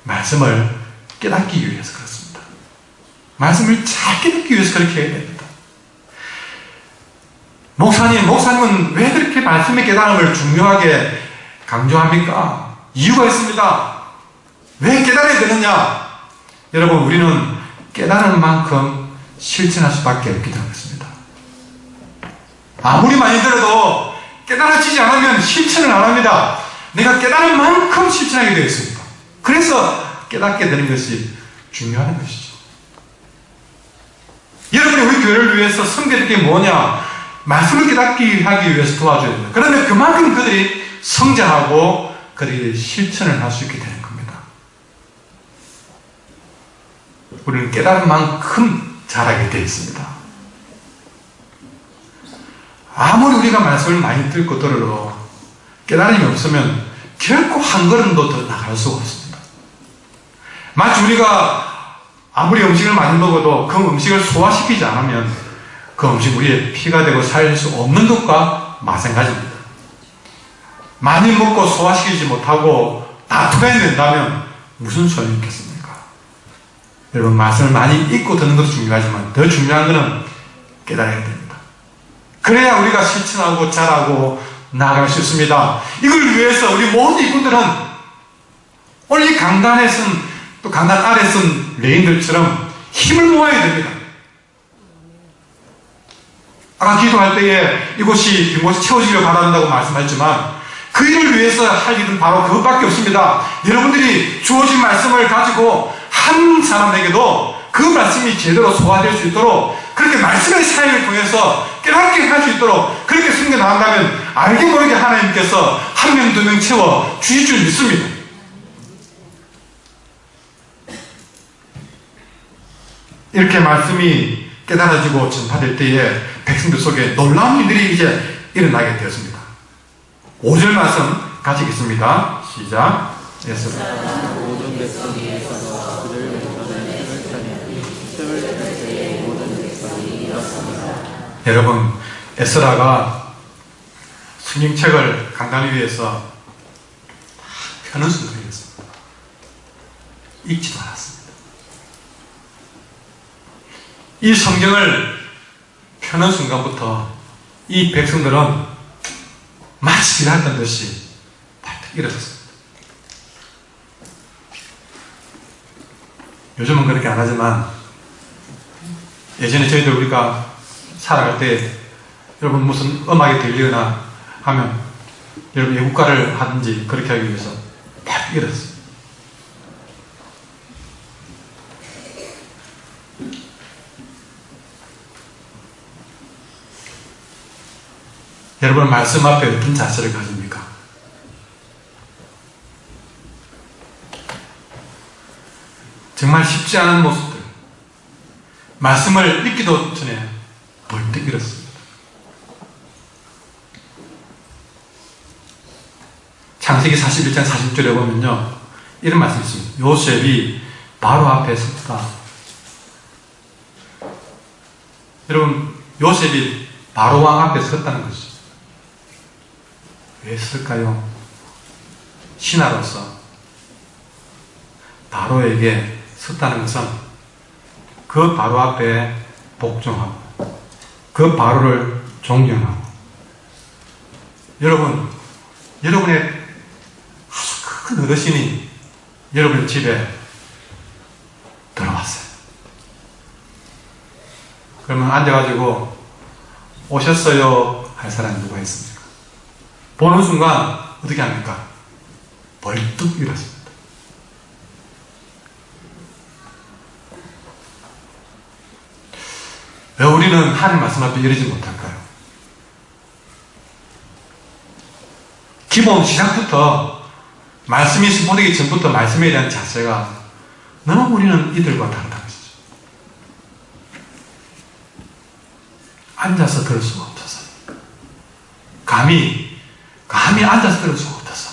말씀을 깨닫기 위해서 그렇습니다. 말씀을 잘 깨닫기 위해서 그렇게 해야 됩니다. 목사님은 왜 그렇게 말씀의 깨달음을 중요하게 강조합니까? 이유가 있습니다. 왜 깨달아야 되느냐? 여러분, 우리는 깨달은 만큼 실천할 수밖에 없기 때문입니다. 아무리 많이 들어도 깨달아지지 않으면 실천을 안 합니다. 내가 깨달은 만큼 실천하게 되어 있습니다. 그래서 깨닫게 되는 것이 중요한 것이죠. 여러분이 우리 교회를 위해서 섬겨질 게 뭐냐? 말씀을 깨닫기 하기 위해서 도와줘야 됩니다. 그러면 그만큼 그들이 성장하고 그들이 실천을 할 수 있게 되는 겁니다. 우리는 깨달은 만큼 잘하게 되어 있습니다. 아무리 우리가 말씀을 많이 듣고 들어도 깨달음이 없으면 결코 한 걸음도 더 나갈 수가 없습니다. 마치 우리가 아무리 음식을 많이 먹어도 그 음식을 소화시키지 않으면 그 음식 우리의 피가 되고 살 수 없는 것과 마찬가지입니다. 많이 먹고 소화시키지 못하고 다 토해낸다면 무슨 소용이 있겠습니까? 여러분, 말씀을 많이 읽고 듣는 것도 중요하지만 더 중요한 것은 깨달아야 됩니다. 그래야 우리가 실천하고 잘하고 나아갈 수 있습니다. 이걸 위해서 우리 모든 일꾼들은 오늘 이 강단에 또 강단 아래 쓴 레인들처럼 힘을 모아야 됩니다. 아까 기도할 때에 이곳이 빈곳이 채워지길 바란다고 말씀하셨지만 그 일을 위해서 할 일은 바로 그것밖에 없습니다. 여러분들이 주어진 말씀을 가지고 한 사람에게도 그 말씀이 제대로 소화될 수 있도록 그렇게 말씀의 사역을 통해서 깨닫게 할 수 있도록 그렇게 숨겨 나간다면 알게 모르게 하나님께서 한 명, 두 명 채워 주실 줄 믿습니다. 이렇게 말씀이 깨달아지고 전파될 때에 백성들 속에 놀라운 일들이 이제 일어나게 되었습니다. 5절 말씀 같이 읽겠습니다. 시작. 모든 백성이 서서 그를 맹선을 힘을 차니 힘을 찰 때에 모든 백성이 일었습니다. 여러분, 에스라가 성경책을 강단 위에서 펴는 순간이었습니다. 읽지도 않았습니다. 이 성경을 펴는 순간부터 이 백성들은 마치 지났던 듯이 발딱 일어섰습니다. 요즘은 그렇게 안 하지만 예전에 저희들 우리가 살아갈 때 여러분 무슨 음악이 들리거나 하면 여러분 예국가를 하든지 그렇게 하기 위해서 딱 일어섰어요. 여러분 말씀 앞에 어떤 자세를 가집니까? 정말 쉽지 않은 모습들, 말씀을 읽기도 전에 벌떡 일었습니다. 창세기 41장 40절에 보면요 이런 말씀이 있습니다. 요셉이 바로 앞에 섰다. 여러분 요셉이 바로 왕 앞에 섰다는 것이죠. 왜 쓸까요? 신하로서 바로에게 섰다는 것은 그 바로 앞에 복종하고 그 바로를 존경하고 여러분의 아주 큰 어르신이 여러분의 집에 들어왔어요. 그러면 앉아가지고 오셨어요 할 사람이 누가 있습니까? 보는 순간 어떻게 합니까? 벌떡 일어섭니다. 왜 우리는 하나님 말씀 앞에 이러지 못할까요? 기본 시작부터 말씀이 선포되기 전부터 말씀에 대한 자세가 너무 우리는 이들과 다르다는 것이죠. 앉아서 들을 수가 없어서 감히 앉아서 들을 수가 없어서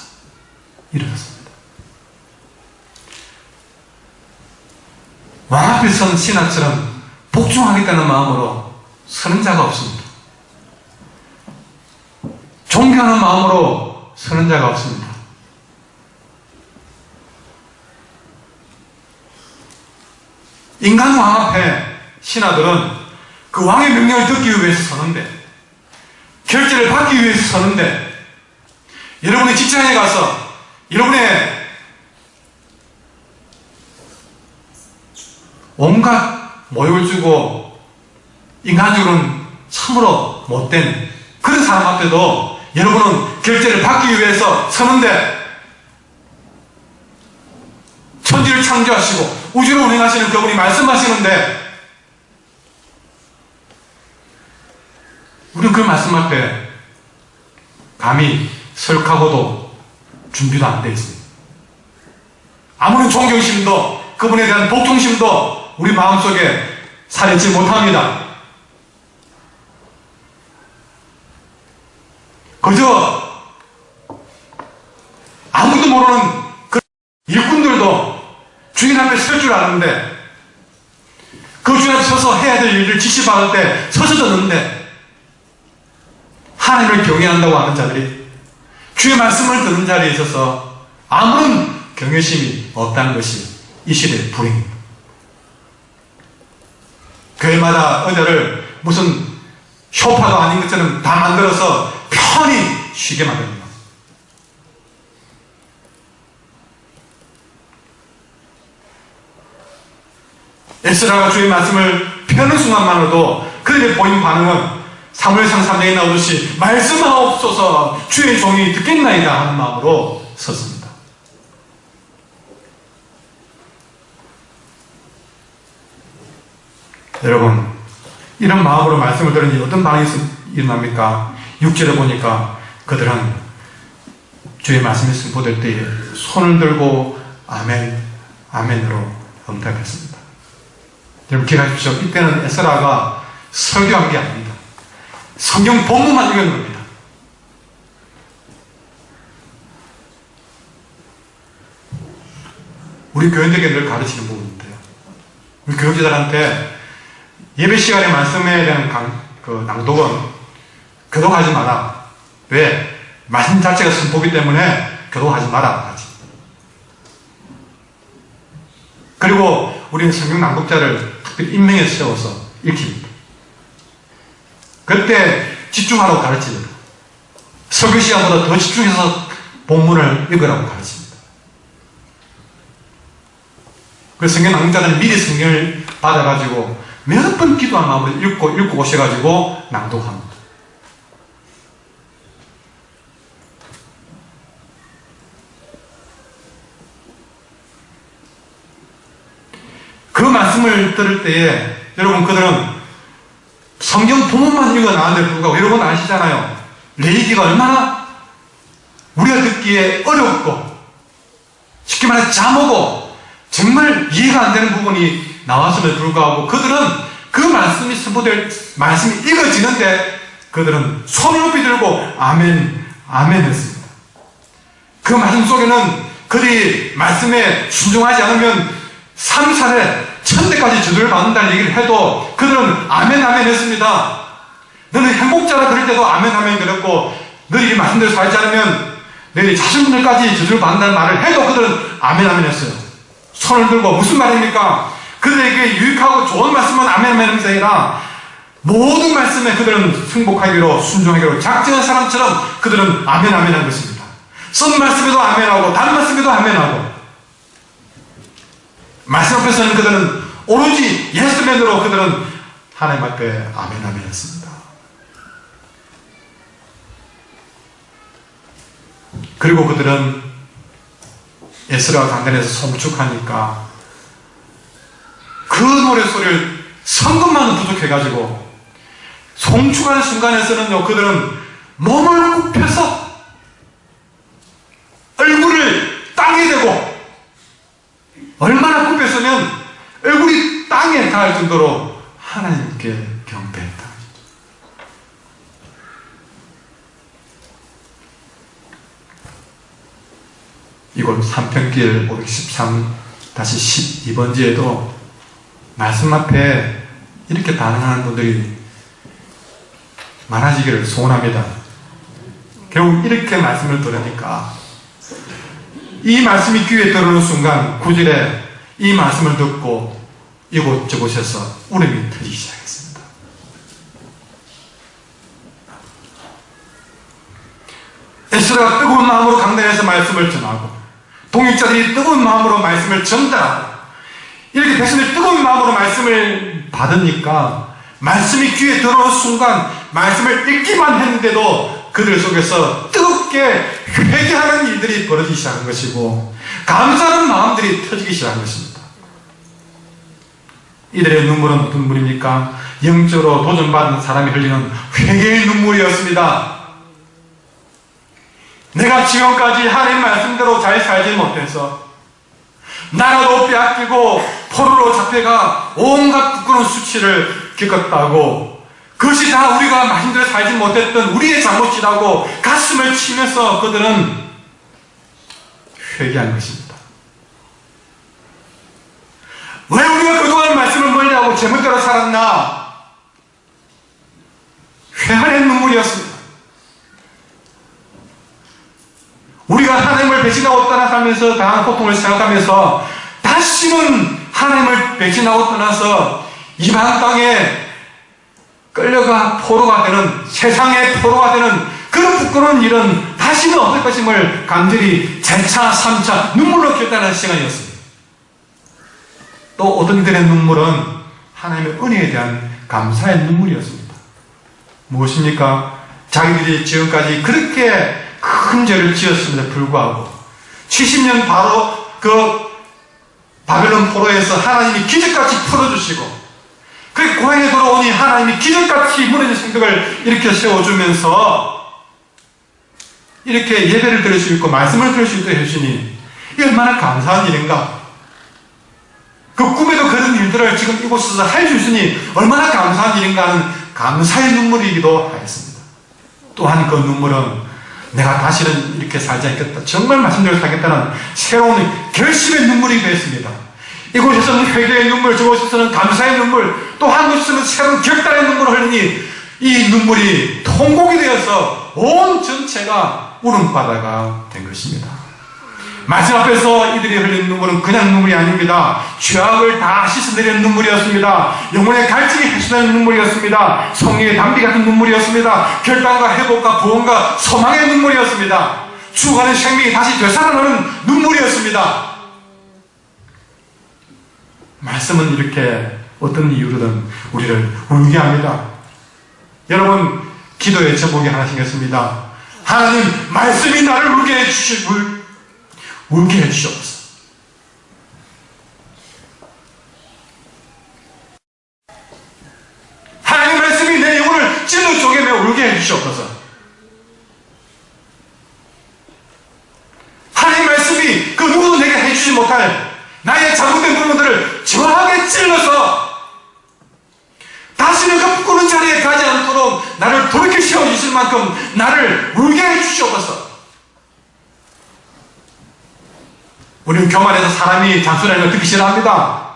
일어났습니다. 왕 앞에 선 신하처럼 복종하겠다는 마음으로 서는 자가 없습니다. 존경하는 마음으로 서는 자가 없습니다. 인간 왕 앞에 신하들은 그 왕의 명령을 듣기 위해서 서는데, 결제를 받기 위해서 서는데, 여러분의 직장에 가서 여러분의 온갖 모욕을 주고 인간적으로는 참으로 못된 그런 사람 앞에도 여러분은 결제를 받기 위해서 서는데, 천지를 창조하시고 우주를 운행하시는 그분이 말씀하시는데 우리는 그 말씀 앞에 감히 설하고도 준비도 안 되어 있습니다. 아무런 존경심도 그분에 대한 복종심도 우리 마음속에 살지 못합니다. 그저 아무도 모르는 그 일꾼들도 주인 앞에 설 줄 아는데 그 주인 앞에 서서 해야 될 일을 지시받을 때 서서 듣는데 하나님을 경외한다고 하는 자들이 주의 말씀을 듣는 자리에 있어서 아무런 경외심이 없다는 것이 이 시대의 불행입니다. 교회마다 의자를 무슨 쇼파도 아닌 것처럼 다 만들어서 편히 쉬게 만듭니다. 에스라가 주의 말씀을 펴는 순간만으로도 그들의 보인 반응은 사무엘상 3장에 나오듯이 말씀하옵소서 주의 종이 듣겠나이다 하는 마음으로 섰습니다. 여러분, 이런 마음으로 말씀을 들으니 어떤 반응이 일어납니까? 6절에 보니까 그들은 주의 말씀이 선포될 때에 손을 들고 아멘, 아멘으로 응답했습니다. 여러분 기억하십시오. 이때는 에스라가 설교한 게 아닙니다. 성경 본문만 읽은 겁니다. 우리 교인들에게 늘 가르치는 부분인데요. 우리 교육자들한테 예배 시간에 말씀에 대한 낭독은 교독하지 마라. 왜? 말씀 자체가 선포기 때문에 교독하지 마라. 하지. 그리고 우리는 성경 낭독자를 특별히 임명해 세워서 읽힙니다. 그때 집중하라고 가르칩니다. 설교 시간보다 더 집중해서 본문을 읽으라고 가르칩니다. 그래서 성경 낭독자들은 미리 성경을 받아가지고 몇 번 기도한 마음으로 읽고 오셔가지고 낭독합니다. 그 말씀을 들을 때에 여러분 그들은 성경 본문만 읽어 나왔는데 불구하고 여러분 아시잖아요. 레위기가 얼마나 우리가 듣기에 어렵고 쉽게 말해서 자모고 정말 이해가 안 되는 부분이 나왔음에도 불구하고 그들은 그 말씀이 선포될 말씀이 읽어지는데 그들은 손을 높이 들고 아멘, 아멘 했습니다. 그 말씀 속에는 그들이 말씀에 순종하지 않으면 3차례 천대까지 저주를 받는다는 얘기를 해도 그들은 아멘, 아멘 했습니다. 너는 행복자라 그럴 때도 아멘, 아멘 그랬고 너희 말씀대로 살지 않으면 너희 자신들까지 저주를 받는다는 말을 해도 그들은 아멘, 아멘 했어요. 손을 들고 무슨 말입니까? 그들에게 유익하고 좋은 말씀은 아멘, 아멘 하면서 아니라 모든 말씀에 그들은 승복하기로 순종하기로 작정한 사람처럼 그들은 아멘, 아멘 한 것입니다. 쓴 말씀에도 아멘하고 다른 말씀에도 아멘하고 말씀 앞에서는 그들은 오로지 예스맨으로 그들은 하나님 앞에 아멘, 아멘 했습니다. 그리고 그들은 에스라가 강단에서 송축하니까 그 노래소리를 성금만 부족해가지고 송축하는 순간에서는요 그들은 몸을 굽혀서 얼굴을 땅에 대고 얼마나 굽혔으면 얼굴이 땅에 닿을 정도로 하나님께 경배했다. 이곳 삼평길 513-12번지에도 말씀 앞에 이렇게 반응하는 분들이 많아지기를 소원합니다. 결국 이렇게 말씀을 들으니까 이 말씀이 귀에 들어오는 순간 9절에 이 말씀을 듣고 이곳저곳에서 울음이 터지기 시작했습니다. 에스라가 뜨거운 마음으로 강단에서 말씀을 전하고 동역자들이 뜨거운 마음으로 말씀을 전달하고 이렇게 백성들이 뜨거운 마음으로 말씀을 받으니까 말씀이 귀에 들어오는 순간 말씀을 읽기만 했는데도 그들 속에서 뜨겁게 회개하는 일들이 벌어지기 시작한 것이고 감사하는 마음들이 터지기 시작한 것입니다. 이들의 눈물은 어떤 눈물입니까? 영적으로 도전받은 사람이 흘리는 회개의 눈물이었습니다. 내가 지금까지 하나님 말씀대로 잘 살지 못해서 나라도 빼앗기고 포로로 잡혀가 온갖 부끄러운 수치를 겪었다고 그것이 다 우리가 말씀대로 살지 못했던 우리의 잘못이라고 가슴을 치면서 그들은 회개한 것입니다. 왜 우리가 그동안 말씀을 멀리하고 제멋대로 살았나? 회한의 눈물이었습니다. 우리가 하나님을 배신하고 떠나가면서 당한 고통을 생각하면서 다시는 하나님을 배신하고 떠나서 이방 땅에 끌려가 포로가 되는 세상의 포로가 되는 그 그런 부끄러운 일은 다시는 없을 것임을 간절히 재차 3차 눈물로 결단하는 시간이었습니다. 또 어떤 이들의 눈물은 하나님의 은혜에 대한 감사의 눈물이었습니다. 무엇입니까? 자기들이 지금까지 그렇게 큰 죄를 지었음에도 불구하고 70년 바로 그 바벨론 포로에서 하나님이 기적같이 풀어주시고 그 고향에 돌아오니 하나님이 기적같이 무너진 성벽을 일으켜 세워주면서 이렇게 예배를 드릴 수 있고 말씀을 들을 수 있도록 해주시니 이게 얼마나 감사한 일인가. 그 꿈에도 그런 일들을 지금 이곳에서 할 수 있으니 얼마나 감사한 일인가 하는 감사의 눈물이기도 하였습니다. 또한 그 눈물은 내가 다시는 이렇게 살지 않겠다, 정말 말씀대로 살겠다는 새로운 결심의 눈물이 되었습니다. 이곳에서는 회개의 눈물, 저곳에서는 감사의 눈물, 또 한 곳에서는 새로운 결단의 눈물을 흘리니 이 눈물이 통곡이 되어서 온 전체가 울음바다가 된 것입니다. 말씀 앞에서 이들이 흘린 눈물은 그냥 눈물이 아닙니다. 죄악을 다 씻어내리는 눈물이었습니다. 영혼의 갈증이 해소되는 눈물이었습니다. 성령의 담비 같은 눈물이었습니다. 결단과 회복과 구원과 소망의 눈물이었습니다. 죽어가는 생명이 다시 되살아나는 눈물이었습니다. 말씀은 이렇게 어떤 이유로든 우리를 울게 합니다. 여러분, 기도의 제목이 하나 생겼습니다. 하나님, 말씀이 나를 울게 해주시옵소서. 하나님 말씀이 내 영혼을 찔러 쪼개며 울게 해주시옵소서. 하나님 말씀이 그 누구도 내게 해주지 못할 나의 잘못된 부분들을 정확하게 찔러서 다시는 그 부끄러운 자리에 가지 않도록 나를 돌이켜 세워주실 만큼 나를 울게 해주시옵소서. 우리는 교만해서 사람이 잔소리하는 걸 듣기 싫어합니다.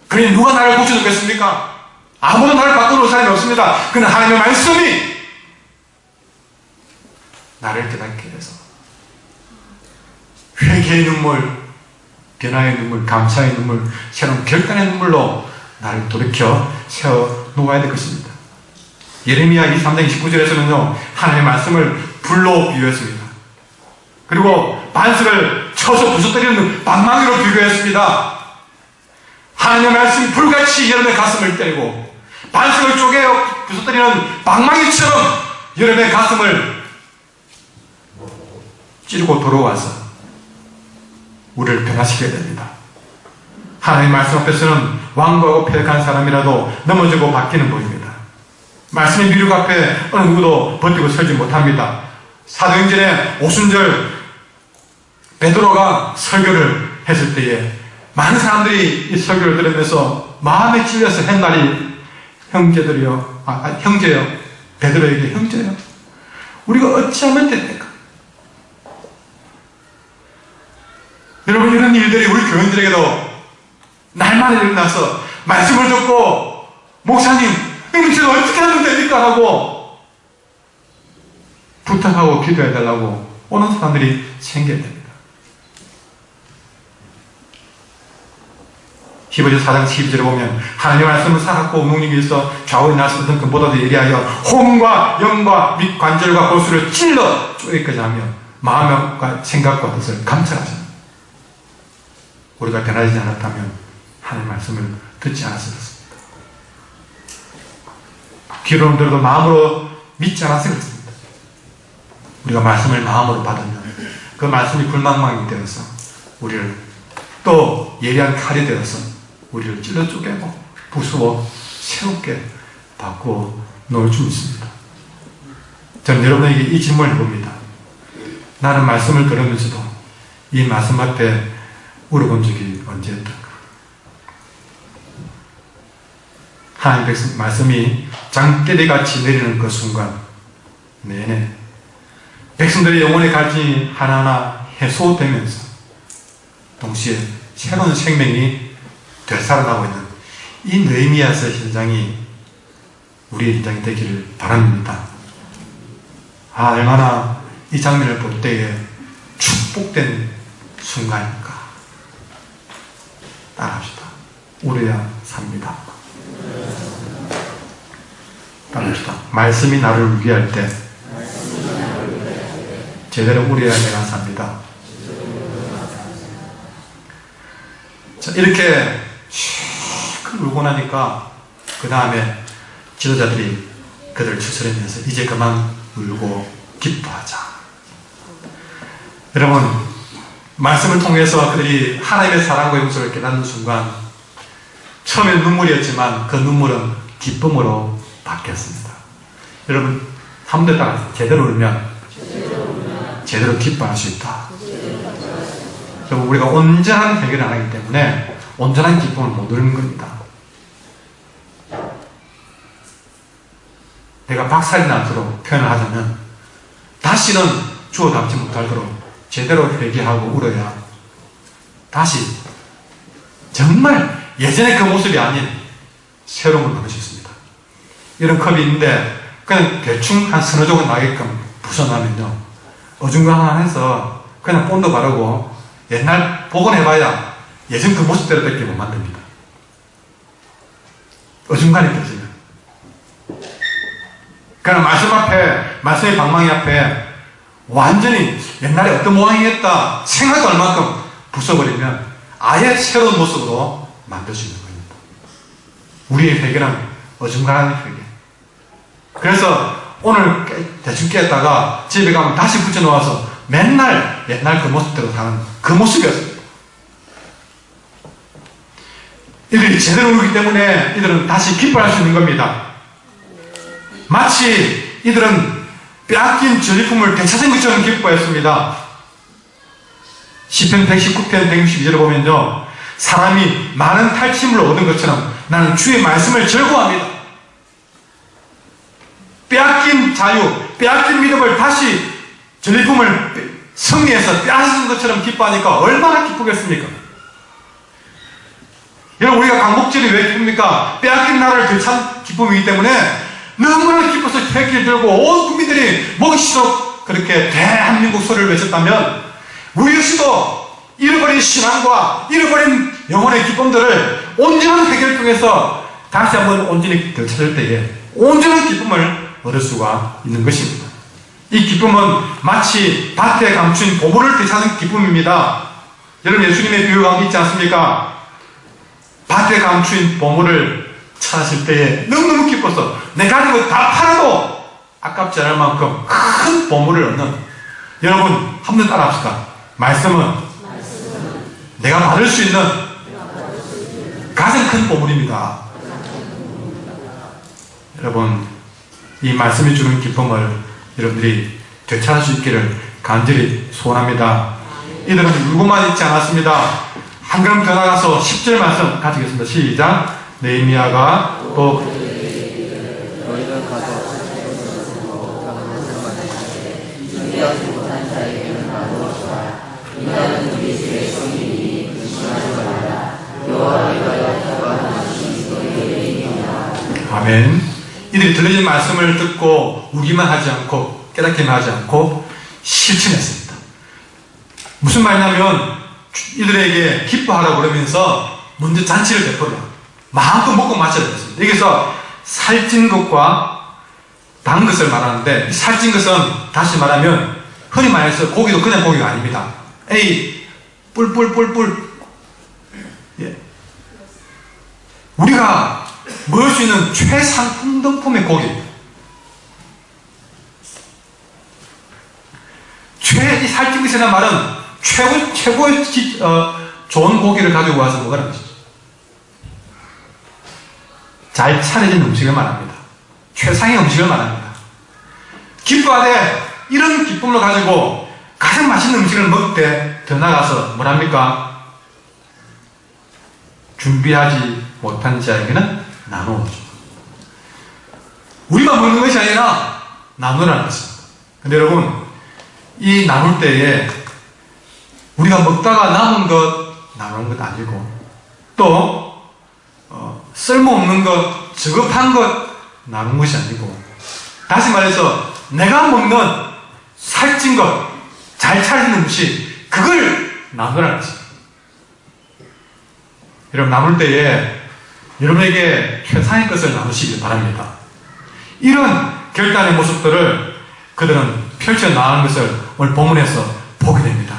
그러니 누가 나를 고쳐주겠습니까? 아무도 나를 바꿔놓을 사람이 없습니다. 그는 하나님의 말씀이 나를 깨닫게 해서 회개의 눈물, 변화의 눈물, 감사의 눈물, 새로운 결단의 눈물로 나를 돌이켜 세워 놓아야 될 것입니다. 예레미야 23장 29절에서는요, 하나님의 말씀을 불로 비유했습니다. 그리고 반석을 쳐서 부서뜨리는 방망이로 비교했습니다. 하나님의 말씀이 불같이 여러분의 가슴을 때리고 반석을 쪼개 부서뜨리는 방망이처럼 여러분의 가슴을 찌르고 돌아와서 우리를 변화시켜야 됩니다. 하나님의 말씀 앞에서는 완고하고 패역한 사람이라도 넘어지고 바뀌는 법입니다. 말씀의 미륵 앞에 어느 누구도 버티고 서지 못합니다. 사도행전의 오순절 베드로가 설교를 했을 때에 많은 사람들이 이 설교를 들으면서 마음에 찔려서 햇날이 형제들이요, 형제요, 베드로에게 형제요, 우리가 어찌하면 됩니까? 여러분, 이런 일들이 우리 교인들에게도 날마다 일어나서 말씀을 듣고 목사님, 형님 제가 어떻게 하면 됩니까? 하고 부탁하고 기도해달라고 오는 사람들이 생겨야 됩니다. 히브리서 4장 12절에 보면 하나님의 말씀은 살았고 능력이 있어 좌우에 나서던 금보다도 예리하여 혼과 영과 및 관절과 골수를 찔러 쪼개까지 하며 마음과 생각과 뜻을 감찰하십니다. 우리가 변하지 않았다면 하나님의 말씀을 듣지 않았을 것입니다. 귀로는 들어도 마음으로 믿지 않았을 것입니다. 우리가 말씀을 마음으로 받으면 그 말씀이 불망망이 되어서 우리를 또 예리한 칼이 되어서 우리를 찔러 쪼개고 부수어 새롭게 바꾸어 놓을 수 있습니다. 저는 여러분에게 이 질문을 해봅니다. 나는 말씀을 들으면서도 이 말씀 앞에 울어본 적이 언제였던가? 하나님의 말씀이 장대대같이 내리는 그 순간 내내 백성들의 영혼의 갈증이 하나하나 해소되면서 동시에 새로운 생명이 되살아나고 있는 이 느헤미야서 현장이 우리의 현장이 되기를 바랍니다. 얼마나 이 장면을 볼 때에 축복된 순간일까. 따라합시다. 울어야 삽니다. 따라합시다. 말씀이 나를 울게 할 때 제대로 우려야 되는 삽니다. 자, 이렇게 슉 울고 나니까 그 다음에 지도자들이 그들을 추스르면서 이제 그만 울고 기뻐하자. 여러분, 말씀을 통해서 그들이 하나님의 사랑과 용서를 깨닫는 순간 처음엔 눈물이었지만 그 눈물은 기쁨으로 바뀌었습니다. 여러분, 한 번 더 따라 제대로 울면 제대로 기뻐할 수 있다. 여러분, 우리가 온전한 해결을 안 하기 때문에 온전한 기쁨을 못 누리는 겁니다. 내가 박살이 나도록 표현을 하자면 다시는 주워담지 못하도록 제대로 회개하고 울어야 다시 정말 예전의 그 모습이 아닌 새로운 걸 받을 수 있습니다. 이런 컵이 있는데 그냥 대충 한 서너 조각 나게끔 부숴놓으면요, 어중간해서 그냥 본드 바르고 옛날 복원해봐야 예전 그 모습대로밖에 못 만듭니다. 어중간히 떠지면. 그러나 말씀 앞에, 말씀의 방망이 앞에 완전히 옛날에 어떤 모양이었다 생각도 할 만큼 부숴버리면 아예 새로운 모습으로 만들 수 있는 겁니다. 우리의 회개는 어중간한 회개. 그래서 오늘 대충 깼다가 집에 가면 다시 붙여놓아서 맨날 옛날 그 모습대로 사는 그 모습이었습니다. 이들이 제대로 울기 때문에 이들은 다시 기뻐할 수 있는 겁니다. 마치 이들은 빼앗긴 전리품을 되찾은 것처럼 기뻐했습니다. 시편 119편 162절을 보면요, 사람이 많은 탈취물을 얻은 것처럼 나는 주의 말씀을 즐거워합니다. 빼앗긴 자유, 빼앗긴 믿음을 다시 전리품을 승리해서 빼앗은 것처럼 기뻐하니까 얼마나 기쁘겠습니까? 여러분, 우리가 광복절이 왜 기쁩니까? 빼앗긴 나라를 되찾은 기쁨이기 때문에 너무나 기뻐서 회개를 들고 온 국민들이 먹이시도록 그렇게 대한민국 소리를 외쳤다면 우리 역시도 잃어버린 신앙과 잃어버린 영혼의 기쁨들을 온전한 회개를 통해서 다시 한번 온전히 되찾을 때에 온전한 기쁨을 얻을 수가 있는 것입니다. 이 기쁨은 마치 밭에 감춘 보물을 되찾은 기쁨입니다. 여러분, 예수님의 비유가 있지 않습니까? 밭에 감춘 보물을 찾았을 때에 너무너무 기뻐서 내 가진 것 다 팔아도 아깝지 않을 만큼 큰 보물을 얻는, 여러분 한번 따라 합시다. 말씀은 내가 받을 수 있는 가장 큰 보물입니다. 여러분, 이 말씀이 주는 기쁨을 여러분들이 되찾을 수 있기를 간절히 소원합니다. 이들은 울고만 있지 않았습니다. 한 걸음 더 나가서 10절 말씀 가지겠습니다. 시작. 느헤미야가 또 너희가 가서 못하는 것을 만나시되 준비하지 못한 자에게는 나누어주라. 이날은 우리 주의 성인이니 근심하지 말라. 여호와를 위하여 기뻐하는 것이 너희에게 있느니라. 아멘. 이들이 들려진 말씀을 듣고 우기만 하지 않고 깨닫기만 하지 않고 실천했습니다. 무슨 말이냐면 이들에게 기뻐하라고 그러면서 먼저 잔치를 베풀어 마음껏 먹고 마셔야 됐습니다. 여기서 살찐 것과 단 것을 말하는데, 살찐 것은 다시 말하면 흔히 말해서 고기도 그냥 고기가 아닙니다. 뿔뿔뿔뿔. 예. 우리가 먹을 수 있는 최상품 등품의 고기입니다. 이 살찐 것이라는 말은 최고의 좋은 고기를 가지고 와서 먹으라는 것이죠. 잘 차려진 음식을 말합니다. 최상의 음식을 말합니다. 기뻐하되 이런 기쁨을 가지고 가장 맛있는 음식을 먹을 때 더 나가서 뭐랍니까? 준비하지 못한 자에게는 나누어줘. 우리만 먹는 것이 아니라 나누라는 것입니다. 근데 여러분, 이 나눌 때에 우리가 먹다가 남은 것 나누는 것 아니고 또 쓸모없는 것, 저급한 것 나눈 것이 아니고, 다시 말해서 내가 먹는 살찐 것, 잘 차린 음식, 그걸 나누라는 것입니다. 여러분, 나눌 때에 여러분에게 최상의 것을 나누시길 바랍니다. 이런 결단의 모습들을 그들은 펼쳐나가는 것을 오늘 본문에서 보게 됩니다.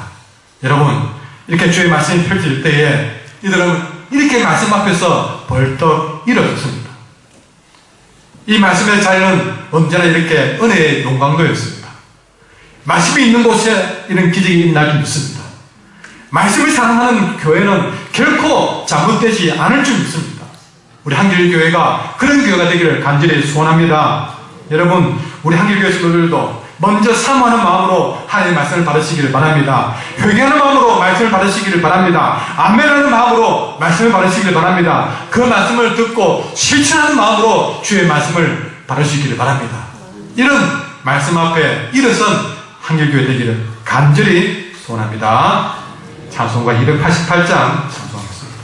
여러분, 이렇게 주의 말씀이 펼쳐질 때에 이들은 이렇게 말씀 앞에서 벌떡 일어섰습니다. 이 말씀의 자리는 언제나 이렇게 은혜의 용광로였습니다. 말씀이 있는 곳에 이런 기적이 일어날 줄 믿습니다. 말씀을 사랑하는 교회는 결코 잘못되지 않을 줄 믿습니다. 우리 한길교회가 그런 교회가 되기를 간절히 소원합니다. 여러분, 우리 한길교회 성도들도 먼저 사모하는 마음으로 하나님의 말씀을 받으시기를 바랍니다. 회개하는 마음으로 말씀을 받으시기를 바랍니다. 아멘하는 마음으로 말씀을 받으시기를 바랍니다. 그 말씀을 듣고 실천하는 마음으로 주의 말씀을 받으시기를 바랍니다. 이런 말씀 앞에 일어선 한길교회 되기를 간절히 소원합니다. 찬송가 288장 찬송하겠습니다.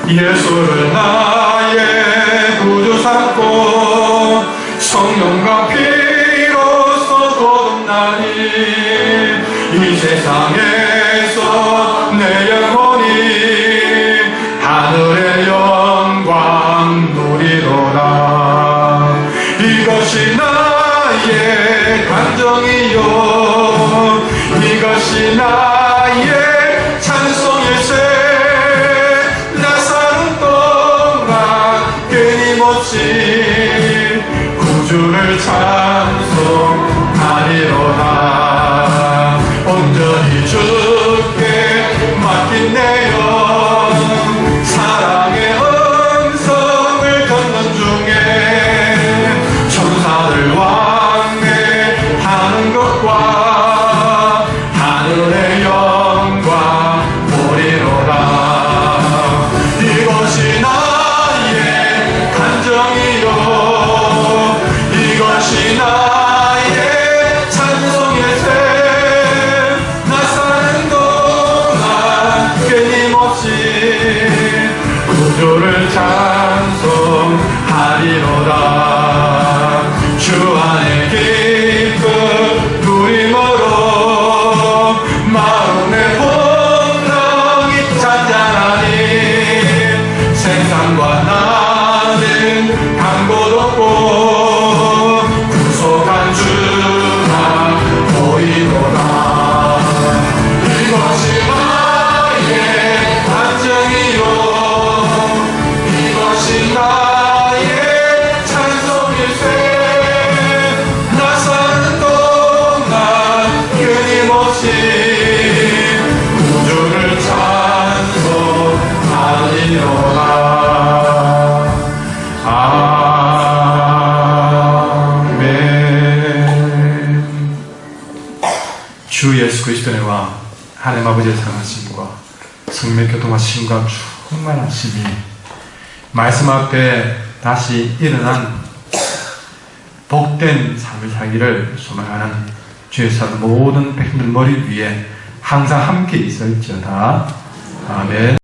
예수를 나의 구주 삼고 성령과 피로써 거듭나니 이 세상에서 내 영혼이 하늘의 영광 누리로라. 이것이 나의 간정이요 이것이 나의 찬송일세. 구주를 찬송하리로다. 온전히 주께 맡긴 내 영 사랑의 음성을 걷는 중에 천사들 왕래하는 것과 하늘의 영광 보리로다. 이것이 나의 간정이요 이것이 나의 찬송일세. 나 사는 동안 끊임없이 구주를 찬송하리로다. 주 안에 기쁨 누림으로 마음의 풍랑이 잔잔하니 세상과 나는 간 곳 없고 구속한 주가 보이노라. 이것이 나의 간증이요 이것이 나의 찬송일세. 나 사는 동안 끊임없이 구주를 찬송하리로다. 주 예수 그리스도의 은혜와 하나님 아버지의 사랑하심과 성령의 교통하심과 충만하심이 말씀 앞에 다시 일어난 복된 삶을 살기를 소망하는 주의 사랑 모든 백성들 머리 위에 항상 함께 있을지어다. 아멘.